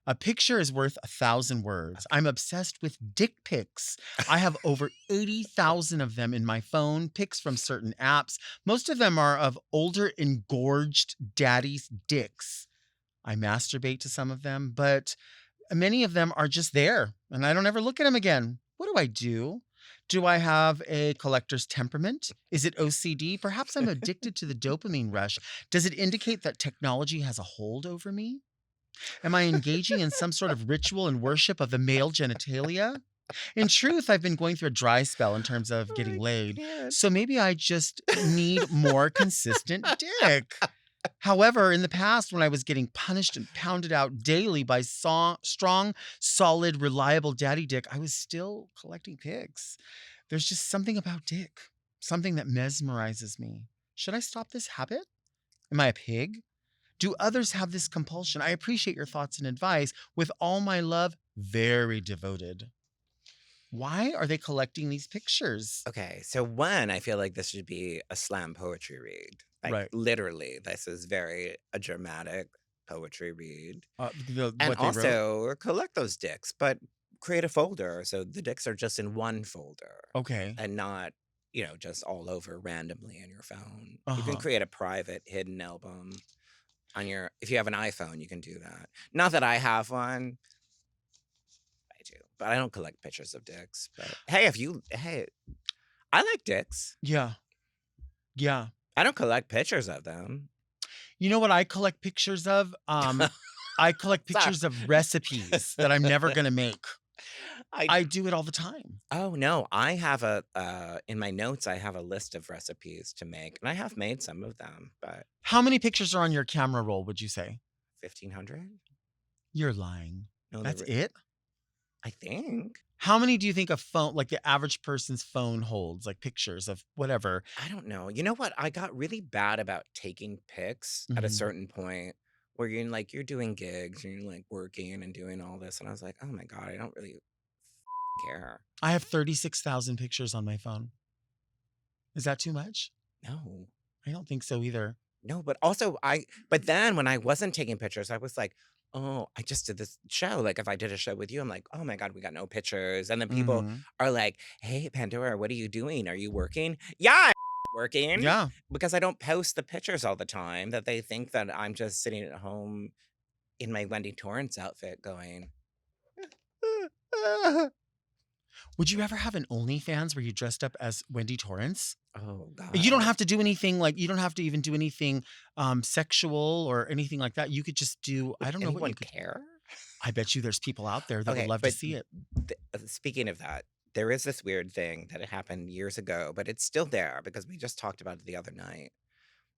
[SPEAKER 1] a picture is worth 1,000 words. I'm obsessed with dick pics. I have over 80,000 of them in my phone, pics from certain apps. Most of them are of older, engorged daddy's dicks. I masturbate to some of them, but many of them are just there, and I don't ever look at them again. What do I do? Do I have a collector's temperament? Is it OCD? Perhaps I'm addicted to the dopamine rush. Does it indicate that technology has a hold over me? Am I engaging in some sort of ritual and worship of the male genitalia? In truth, I've been going through a dry spell in terms of getting laid, so maybe I just need more consistent dick. However, in the past, when I was getting punished and pounded out daily by strong, solid, reliable daddy dick, I was still collecting pics. There's just something about dick, something that mesmerizes me. Should I stop this habit? Am I a pig? Do others have this compulsion? I appreciate your thoughts and advice. With all my love, very devoted. Why are they collecting these pictures?
[SPEAKER 2] Okay, so one, I feel like this should be a slam poetry read. Like
[SPEAKER 1] Right.
[SPEAKER 2] literally, this is very a dramatic poetry read.
[SPEAKER 1] What
[SPEAKER 2] And
[SPEAKER 1] they wrote?
[SPEAKER 2] also collect those dicks, but create a folder so the dicks are just in one folder
[SPEAKER 1] Okay.
[SPEAKER 2] and not, just all over randomly on your phone. You can
[SPEAKER 1] Uh-huh.
[SPEAKER 2] create a private hidden album on if you have an iPhone, you can do that. Not that I have one. I do, but I don't collect pictures of dicks. But hey, I like dicks.
[SPEAKER 1] Yeah. Yeah.
[SPEAKER 2] I don't collect pictures of them.
[SPEAKER 1] You know what I collect pictures of? I collect pictures of recipes that I'm never going to make. I do it all the time.
[SPEAKER 2] Oh no, I have in my notes I have a list of recipes to make, and I have made some of them, but
[SPEAKER 1] How many pictures are on your camera roll, would you say?
[SPEAKER 2] 1,500?
[SPEAKER 1] You're lying.
[SPEAKER 2] No,
[SPEAKER 1] That's it?
[SPEAKER 2] I think.
[SPEAKER 1] How many do you think a phone, like the average person's phone holds, like pictures of whatever?
[SPEAKER 2] I don't know. You know what? I got really bad about taking pics at a
[SPEAKER 1] Mhm.
[SPEAKER 2] certain point where you're doing gigs and you're like working and doing all this, and I was like, oh my God, I don't really care.
[SPEAKER 1] I have 36,000 pictures on my phone. Is that too much?
[SPEAKER 2] No.
[SPEAKER 1] I don't think so either.
[SPEAKER 2] No, but also but then when I wasn't taking pictures, I was like, oh, I just did this show. Like if I did a show with you, I'm like, oh my God, we got no pictures. And then people
[SPEAKER 1] Mhm.
[SPEAKER 2] are like, hey, Pandora, what are you doing? Are you working? Yeah, I'm working.
[SPEAKER 1] Yeah.
[SPEAKER 2] Because I don't post the pictures all the time, that they think that I'm just sitting at home in my Wendy Torrance outfit going.
[SPEAKER 1] Would you ever have an OnlyFans where you dressed up as Wendy Torrance?
[SPEAKER 2] Oh God.
[SPEAKER 1] You don't have to do anything you don't have to even do anything sexual or anything like that. You could just do, I don't know what
[SPEAKER 2] Anyone
[SPEAKER 1] you could.
[SPEAKER 2] care?
[SPEAKER 1] I bet you there's people out there that would love to see it.
[SPEAKER 2] Speaking of that, there is this weird thing that happened years ago, but it's still there because we just talked about it the other night.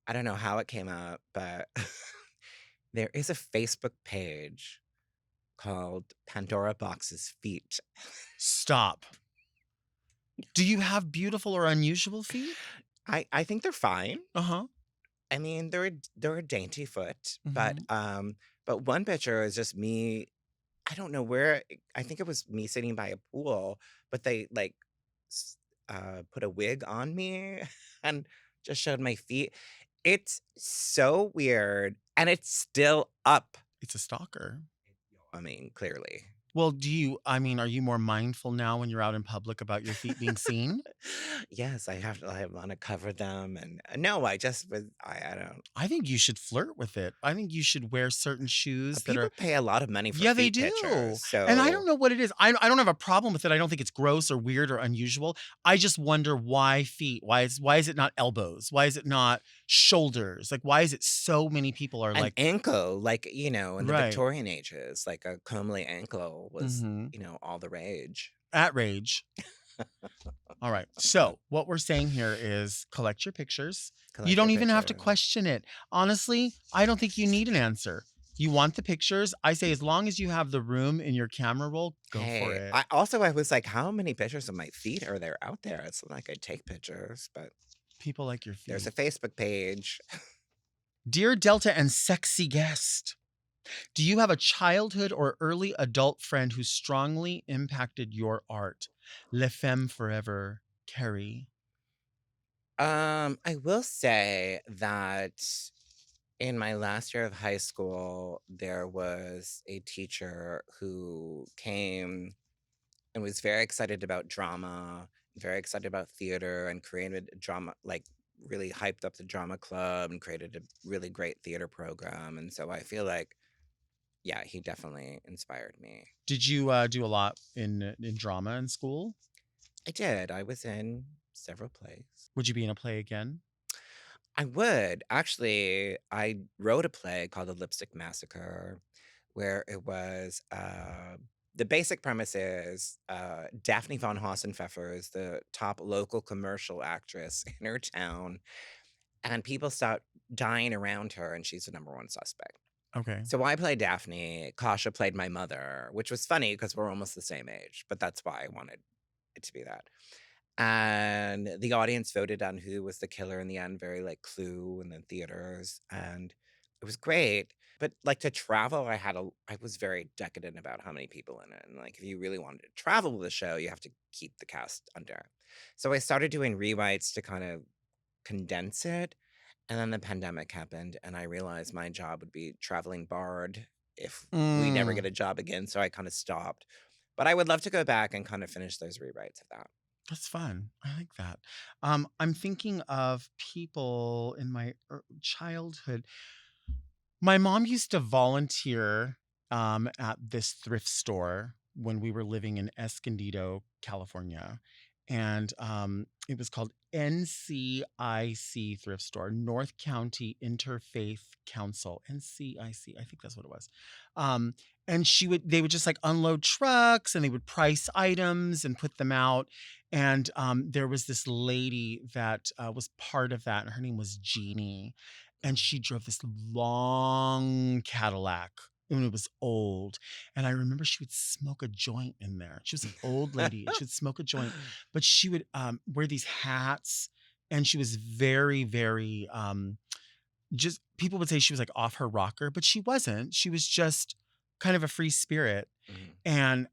[SPEAKER 2] I don't know how it came up, but there is a Facebook page called Pandora Boxx's Feet.
[SPEAKER 1] Stop. Do you have beautiful or unusual feet?
[SPEAKER 2] I think they're fine.
[SPEAKER 1] Uh-huh.
[SPEAKER 2] I mean, they're a dainty foot, but one picture is just me. I don't know where. I think it was me sitting by a pool, but they like put a wig on me and just showed my feet. It's so weird, and it's still up.
[SPEAKER 1] It's a stalker.
[SPEAKER 2] I mean, clearly.
[SPEAKER 1] Well, are you more mindful now when you're out in public about your feet being seen?
[SPEAKER 2] Yes, I want to cover them, and no, I just was. I don't.
[SPEAKER 1] I think you should flirt with it. I think you should wear certain shoes that
[SPEAKER 2] People
[SPEAKER 1] are.
[SPEAKER 2] pay a lot of money for
[SPEAKER 1] Yeah, they
[SPEAKER 2] feet
[SPEAKER 1] do.
[SPEAKER 2] pictures,
[SPEAKER 1] And I
[SPEAKER 2] so
[SPEAKER 1] don't know what it is. I don't have a problem with it. I don't think it's gross or weird or unusual. I just wonder why feet? Why is it not elbows? Why is it not shoulders? Like why is it so many people are
[SPEAKER 2] an
[SPEAKER 1] like,
[SPEAKER 2] ankle, like in the
[SPEAKER 1] right.
[SPEAKER 2] Victorian ages, like a comely ankle was,
[SPEAKER 1] Mhm.
[SPEAKER 2] all the rage.
[SPEAKER 1] At rage. All right. So, what we're saying here is collect your pictures. You
[SPEAKER 2] Collect your
[SPEAKER 1] don't even have to
[SPEAKER 2] picture.
[SPEAKER 1] question it. Honestly, I don't think you need an answer. You want the pictures? I say as long as you have the room in your camera roll, go for
[SPEAKER 2] Hey,
[SPEAKER 1] it.
[SPEAKER 2] I was like, how many pictures of my feet are there out there? It's not like I take pictures, but
[SPEAKER 1] People like your
[SPEAKER 2] there's a
[SPEAKER 1] feet.
[SPEAKER 2] Facebook page.
[SPEAKER 1] Dear Delta and sexy guest, do you have a childhood or early adult friend who strongly impacted your art? Le Femme Forever, Carrie.
[SPEAKER 2] I will say that in my last year of high school, there was a teacher who came and was very excited about drama, very excited about theater, and created drama, like really hyped up the drama club and created a really great theater program. And so I feel like, yeah, he definitely inspired me.
[SPEAKER 1] Did you do a lot in drama in school?
[SPEAKER 2] I did. I was in several plays.
[SPEAKER 1] Would you be in a play again?
[SPEAKER 2] I would. Actually, I wrote a play called The Lipstick Massacre, where it was the basic premise is Daphne von Hassenpfeffer is the top local commercial actress in her town, and people start dying around her, and she's the number one suspect.
[SPEAKER 1] Okay.
[SPEAKER 2] So I played Daphne. Kasha played my mother, which was funny because we're almost the same age, but that's why I wanted it to be that. And the audience voted on who was the killer in the end, very like Clue in the theaters. And it was great. But like to travel, I was very decadent about how many people in it. And like if you really wanted to travel with the show, you have to keep the cast under. So I started doing rewrites to kind of condense it. And then the pandemic happened, and I realized my job would be traveling barred if we never get
[SPEAKER 1] Mm,
[SPEAKER 2] a job again. So I kind of stopped. But I would love to go back and kind of finish those rewrites of that.
[SPEAKER 1] that's fun. I like that. I'm thinking of people in my childhood. My mom used to volunteer at this thrift store when we were living in Escondido, California. And it was called NCIC Thrift Store, North County Interfaith Council. NCIC, I think that's what it was. Um, and they would just like unload trucks and they would price items and put them out. And there was this lady that was part of that, and her name was Jeannie, and she drove this long Cadillac and it was old. And I remember she would smoke a joint in there. She was an old lady and she would smoke a joint, but she would wear these hats, and she was very, very just people would say she was like off her rocker, but she wasn't. She was just kind of a free spirit.
[SPEAKER 2] Mhm.
[SPEAKER 1] And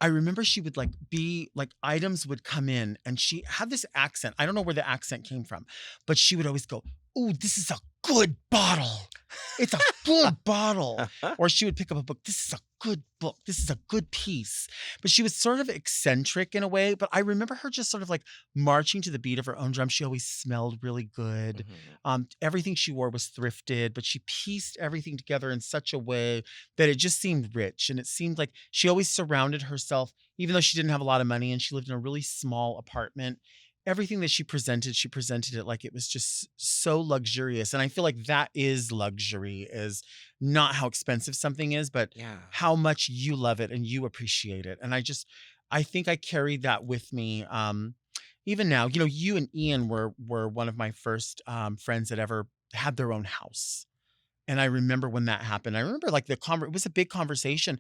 [SPEAKER 1] I remember she would like be like items would come in and she had this accent. I don't know where the accent came from, but she would always go, "Oh, this is a good bottle. It's a good bottle." Or she would pick up a book. "This is a good book. This is a good piece." But she was sort of eccentric in a way. But I remember her just sort of like marching to the beat of her own drum. She always smelled really good. Everything she wore was thrifted, but she pieced everything together in such a way that it just seemed rich. And it seemed like she always surrounded herself, even though she didn't have a lot of money and she lived in a really small apartment. Everything that she presented it like it was just so luxurious. And I feel like that is luxury, is not how expensive something is, but
[SPEAKER 2] Yeah.
[SPEAKER 1] how much you love it and you appreciate it. And I think I carried that with me. Even now, you and Ian were one of my first friends that ever had their own house. And I remember when that happened. I remember like it was a big conversation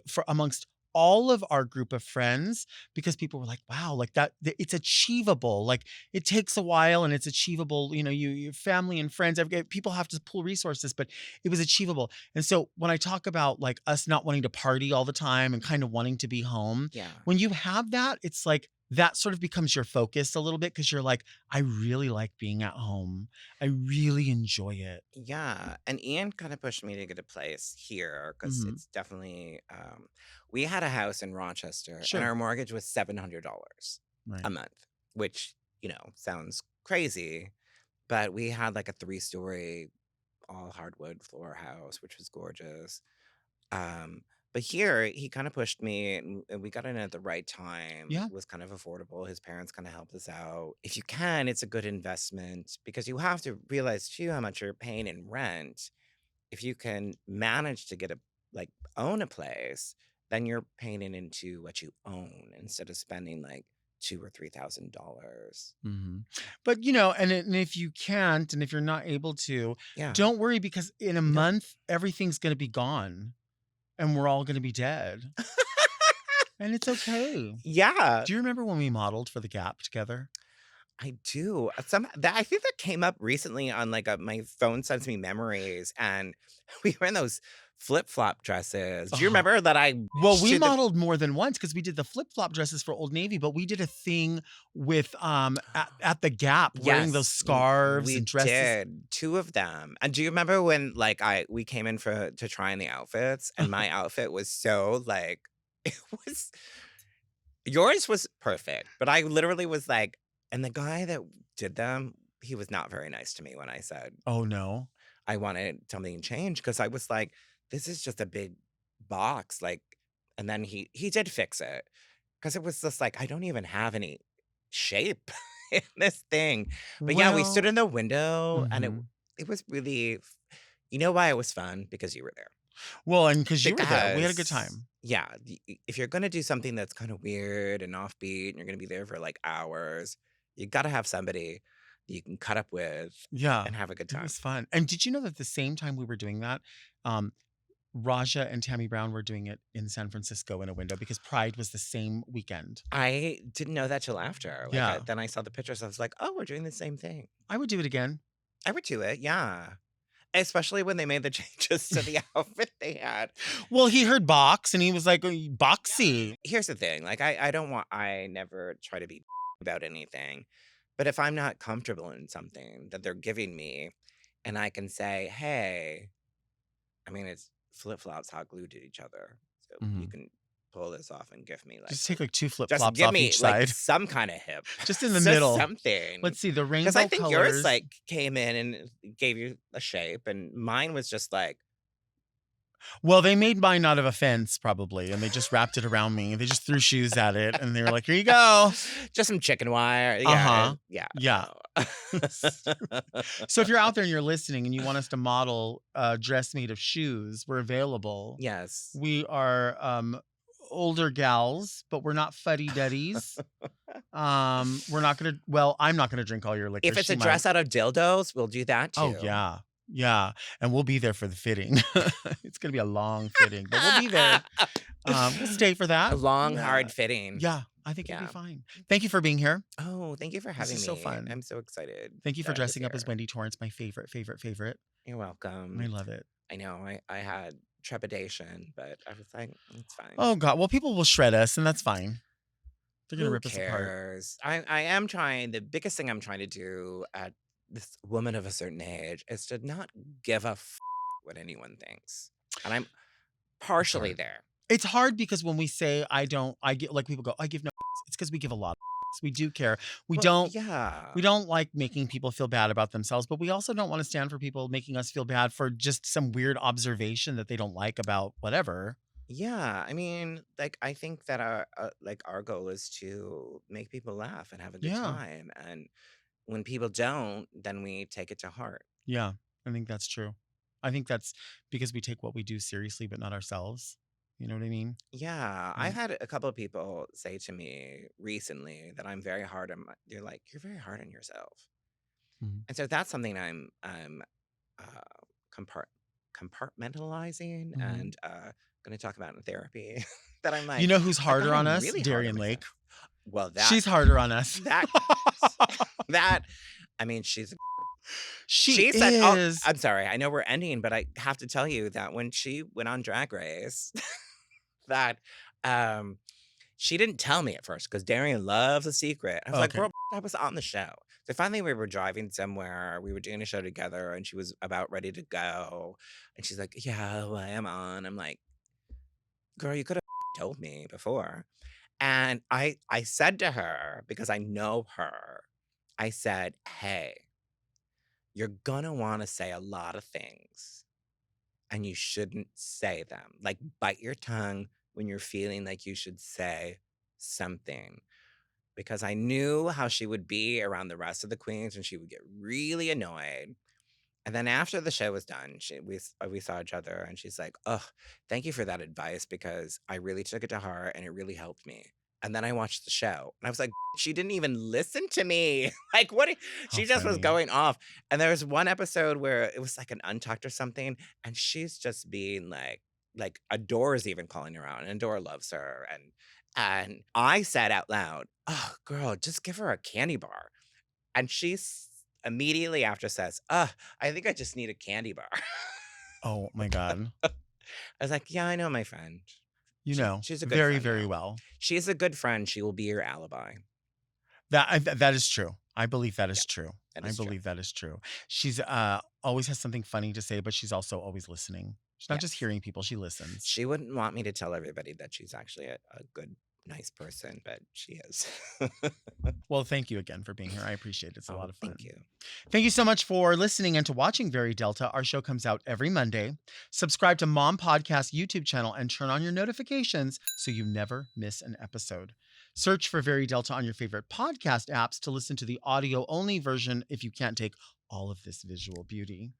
[SPEAKER 1] for amongst all of our group of friends because people were like, wow, like it's achievable. Like it takes a while and it's achievable. You know, your family and friends, people have to pull resources, but it was achievable. And so when I talk about like us not wanting to party all the time and kind of wanting to be home,
[SPEAKER 2] Yeah.
[SPEAKER 1] when you have that, it's like that sort of becomes your focus a little bit because you're like, I really like being at home. I really enjoy it.
[SPEAKER 2] Yeah. And Ian kind of pushed me to get a place here because
[SPEAKER 1] Hmm.
[SPEAKER 2] it's definitely, we had a house in Rochester and
[SPEAKER 1] Sure.
[SPEAKER 2] our mortgage was $700
[SPEAKER 1] Right.
[SPEAKER 2] a month, which, sounds crazy, but we had like a 3-story, all hardwood floor house, which was gorgeous. Um, but here he kind of pushed me and we got in at the right time.
[SPEAKER 1] Yeah.
[SPEAKER 2] It was kind of affordable. His parents kind of helped us out. If you can, it's a good investment because you have to realize too how much you're paying in rent. If you can manage to like own a place, then you're paying it into what you own instead of spending like $2,000 or $3,000.
[SPEAKER 1] Hmm. But and if you can't, and if you're not able to,
[SPEAKER 2] Yeah.
[SPEAKER 1] don't worry because in a
[SPEAKER 2] No.
[SPEAKER 1] month everything's going to be gone, and we're all going to be dead, and it's okay.
[SPEAKER 2] Yeah.
[SPEAKER 1] Do you remember when we modeled for the Gap together?
[SPEAKER 2] I do. I think that came up recently on like my phone sends me memories, and we were in those flip flop dresses. Do you
[SPEAKER 1] Uh-huh.
[SPEAKER 2] remember that I
[SPEAKER 1] Well, we
[SPEAKER 2] to the
[SPEAKER 1] modeled more than once because we did the flip flop dresses for Old Navy, but we did a thing with at the Gap wearing those
[SPEAKER 2] yes,
[SPEAKER 1] scarves and
[SPEAKER 2] we
[SPEAKER 1] dresses.
[SPEAKER 2] did 2 of them. And do you remember when like we came in to try on the outfits, and my outfit was so like it was yours was perfect, but I literally was like, and the guy that did them, he was not very nice to me when I said
[SPEAKER 1] Oh no.
[SPEAKER 2] I wanted something changed because I was like, this is just a big box. Like, and then he did fix it because it was just like, I don't even have any shape in this thing. But yeah, we stood
[SPEAKER 1] Well,
[SPEAKER 2] in the window and it
[SPEAKER 1] mhm.
[SPEAKER 2] it was really, you know why it was fun? Because you were there.
[SPEAKER 1] Well, and because you were there, we had a good
[SPEAKER 2] Because
[SPEAKER 1] time.
[SPEAKER 2] yeah, if you're gonna do something that's kind of weird and offbeat, and you're gonna be there for like hours, you got to have somebody that you can cut up with
[SPEAKER 1] Yeah,
[SPEAKER 2] and have a good
[SPEAKER 1] it
[SPEAKER 2] time.
[SPEAKER 1] was fun. And did you know that at the same time we were doing that, um, Raja and Tammy Brown were doing it in San Francisco in a window because Pride was the same weekend.
[SPEAKER 2] I didn't know that till after. Like,
[SPEAKER 1] Yeah,
[SPEAKER 2] then I saw the pictures. I was like, "Oh, we're doing the same thing."
[SPEAKER 1] I would do it again.
[SPEAKER 2] I would do it, yeah. Especially when they made the changes to the outfit they had.
[SPEAKER 1] Well, he heard box and he was like, boxy.
[SPEAKER 2] Here's the thing: like, I never try to be about anything, but if I'm not comfortable in something that they're giving me, and I can say, "Hey," I mean, it's flip flops hot glued to each other, so you
[SPEAKER 1] Mhm.
[SPEAKER 2] can pull this off and give me like
[SPEAKER 1] Just take like 2 flip
[SPEAKER 2] just
[SPEAKER 1] flops
[SPEAKER 2] give
[SPEAKER 1] off
[SPEAKER 2] me,
[SPEAKER 1] each
[SPEAKER 2] like,
[SPEAKER 1] side,
[SPEAKER 2] some kinda hip.
[SPEAKER 1] just in the
[SPEAKER 2] Just
[SPEAKER 1] middle.
[SPEAKER 2] something.
[SPEAKER 1] Let's see, the
[SPEAKER 2] Because I
[SPEAKER 1] rainbow
[SPEAKER 2] think yours,
[SPEAKER 1] colors.
[SPEAKER 2] like, came in and gave you a shape, and mine was just like
[SPEAKER 1] Well, they made mine out of a fence probably, and they just wrapped it around me. They just threw shoes at it, and they were like, "Here you go."
[SPEAKER 2] just some chicken wire. Yeah,
[SPEAKER 1] Uh-huh.
[SPEAKER 2] yeah,
[SPEAKER 1] Yeah.
[SPEAKER 2] no.
[SPEAKER 1] So if you're out there and you're listening and you want us to model a dress made of shoes, we're available.
[SPEAKER 2] Yes.
[SPEAKER 1] We are older gals, but we're not fuddy-duddies. We're not gonna I'm not gonna drink all your liquor.
[SPEAKER 2] If it's
[SPEAKER 1] She
[SPEAKER 2] a
[SPEAKER 1] might.
[SPEAKER 2] dress out of dildos, we'll do that
[SPEAKER 1] Oh
[SPEAKER 2] too.
[SPEAKER 1] yeah. Yeah. And we'll be there for the fitting. It's gonna be a long fitting, but we'll be there. We'll stay for
[SPEAKER 2] A
[SPEAKER 1] that.
[SPEAKER 2] long,
[SPEAKER 1] Yeah.
[SPEAKER 2] hard fitting.
[SPEAKER 1] Yeah. I think it'll
[SPEAKER 2] Yeah.
[SPEAKER 1] be fine. Thank you for being here.
[SPEAKER 2] Oh, thank you for
[SPEAKER 1] This
[SPEAKER 2] having
[SPEAKER 1] is so
[SPEAKER 2] me.
[SPEAKER 1] fun.
[SPEAKER 2] I'm so excited
[SPEAKER 1] Thank you for
[SPEAKER 2] that I was
[SPEAKER 1] dressing up as
[SPEAKER 2] here.
[SPEAKER 1] Wendy Torrance, my favorite, favorite, favorite.
[SPEAKER 2] You're
[SPEAKER 1] I
[SPEAKER 2] welcome.
[SPEAKER 1] love it.
[SPEAKER 2] I know I had trepidation, but I was like, it's fine.
[SPEAKER 1] Oh God. Well, people will shred us, and that's fine. They're gonna
[SPEAKER 2] Who
[SPEAKER 1] rip us apart.
[SPEAKER 2] cares? I am trying. The biggest thing I'm trying to do at this woman of a certain age is to not give a what anyone thinks, and I'm
[SPEAKER 1] It's
[SPEAKER 2] partially
[SPEAKER 1] hard.
[SPEAKER 2] there.
[SPEAKER 1] It's hard because when we say I don't, I get like people go, I give no. It's because we give a lot. We do care. We
[SPEAKER 2] Well,
[SPEAKER 1] don't.
[SPEAKER 2] yeah,
[SPEAKER 1] We don't like making people feel bad about themselves, but we also don't want to stand for people making us feel bad for just some weird observation that they don't like about whatever.
[SPEAKER 2] yeah. I mean, like I think that our goal is to make people laugh and have a good
[SPEAKER 1] Yeah.
[SPEAKER 2] time, and when people don't, then we take it to heart.
[SPEAKER 1] Yeah. I think that's true. I think that's because we take what we do seriously, but not ourselves. You know what I mean?
[SPEAKER 2] Yeah, I've
[SPEAKER 1] Right.
[SPEAKER 2] had a couple of people say to me recently that I'm very hard on they're like, "You're very hard on yourself."
[SPEAKER 1] Mhm.
[SPEAKER 2] And so that's something I'm uh compartmentalizing
[SPEAKER 1] Mhm.
[SPEAKER 2] and going to talk about in therapy. That I'm
[SPEAKER 1] You
[SPEAKER 2] like,
[SPEAKER 1] know who's
[SPEAKER 2] I
[SPEAKER 1] harder
[SPEAKER 2] thought
[SPEAKER 1] on
[SPEAKER 2] I'm
[SPEAKER 1] us?
[SPEAKER 2] really hard on
[SPEAKER 1] Darian Lake.
[SPEAKER 2] myself. Well,
[SPEAKER 1] She's harder on us.
[SPEAKER 2] that that I mean,
[SPEAKER 1] She
[SPEAKER 2] she said, "Oh,
[SPEAKER 1] is.
[SPEAKER 2] I'm sorry. I know we're ending, but I have to tell you that when she went on Drag Race, that um she didn't tell me at first because Darian loves a secret. I was like,
[SPEAKER 1] Okay.
[SPEAKER 2] girl, I was on the show. So finally we were driving somewhere. We were doing a show together and she was about ready to go. And she's like, yeah, well, I am on. I'm like, girl, you could have told me before. And I said to her, because I know her, I said, hey, you're gonna want to say a lot of things and you shouldn't say them. Like, bite your tongue when you're feeling like you should say something. Because I knew how she would be around the rest of the queens and she would get really annoyed. And then after the show was done, we saw each other and she's like, "Oh, thank you for that advice because I really took it to heart and it really helped me." And then I watched the show and I was like, she didn't even listen to me. Like,
[SPEAKER 1] How
[SPEAKER 2] she just was
[SPEAKER 1] funny.
[SPEAKER 2] going off. And there was one episode where it was like an Untucked or something, and she's just being like Adora's even calling her out, and Adora loves her. And I said out loud, "Oh, girl, just give her a candy bar." And she's immediately after says, I think I just need a candy bar."
[SPEAKER 1] Oh my God.
[SPEAKER 2] I was like, yeah, I know, my friend.
[SPEAKER 1] You know,
[SPEAKER 2] She's a good
[SPEAKER 1] very,
[SPEAKER 2] friend
[SPEAKER 1] very
[SPEAKER 2] now.
[SPEAKER 1] well.
[SPEAKER 2] She's a good friend. She will be your alibi.
[SPEAKER 1] That is true. I believe that is
[SPEAKER 2] Yeah,
[SPEAKER 1] true.
[SPEAKER 2] that
[SPEAKER 1] I
[SPEAKER 2] is true.
[SPEAKER 1] believe that is true. She's always has something funny to say, but she's also always listening. She's not just
[SPEAKER 2] Yes.
[SPEAKER 1] hearing people, she listens.
[SPEAKER 2] She wouldn't want me to tell everybody that she's actually a good, nice person, but she is.
[SPEAKER 1] Well, thank you again for being here. I appreciate it. It's a lot of fun.
[SPEAKER 2] Thank you.
[SPEAKER 1] Thank you so much for listening and to watching Very Delta. Our show comes out every Monday. Subscribe to Mom Podcast YouTube channel and turn on your notifications so you never miss an episode. Search for Very Delta on your favorite podcast apps to listen to the audio-only version if you can't take all of this visual beauty.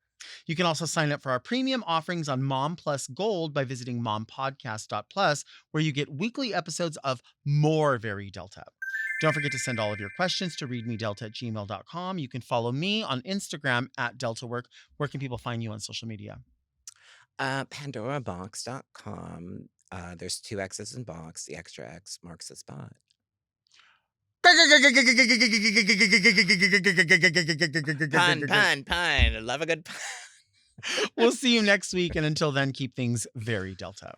[SPEAKER 1] You can also sign up for our premium offerings on Mom Plus Gold by visiting mompodcast.plus, where you get weekly episodes of more Very Delta. Don't forget to send all of your questions to readmedelta@gmail.com. You can follow me on Instagram @DeltaWork. Where can people find you on social media?
[SPEAKER 2] PandoraBoxx.com. There's 2 X's in box. The extra X marks the spot. Pun. I love a good pun.
[SPEAKER 1] We'll see you next week. And until then, keep things very Delta.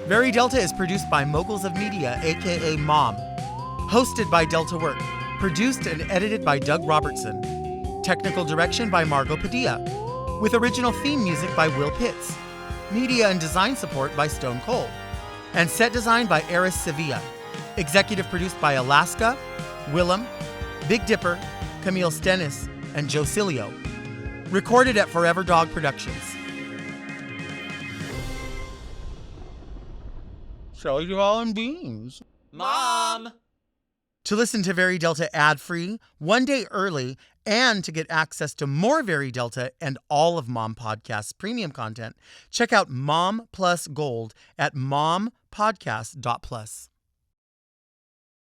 [SPEAKER 1] Very Delta is produced by Moguls of Media, aka Mom. Hosted by Delta Work. Produced and edited by Doug Robertson. Technical direction by Margot Padilla. With original theme music by Will Pitts. Media and design support by Stone Cold. And set design by Eris Sevilla. Executive produced by Alaska, Willem, Big Dipper, Camille Stennis, and Joe Cilio. Recorded at Forever Dog Productions. Shelley Duvall and Beans.
[SPEAKER 3] Mom!
[SPEAKER 1] To listen to Very Delta ad-free, 1 day early, and to get access to more Very Delta and all of Mom Podcast's premium content, check out Mom Plus Gold at mompodcast.plus.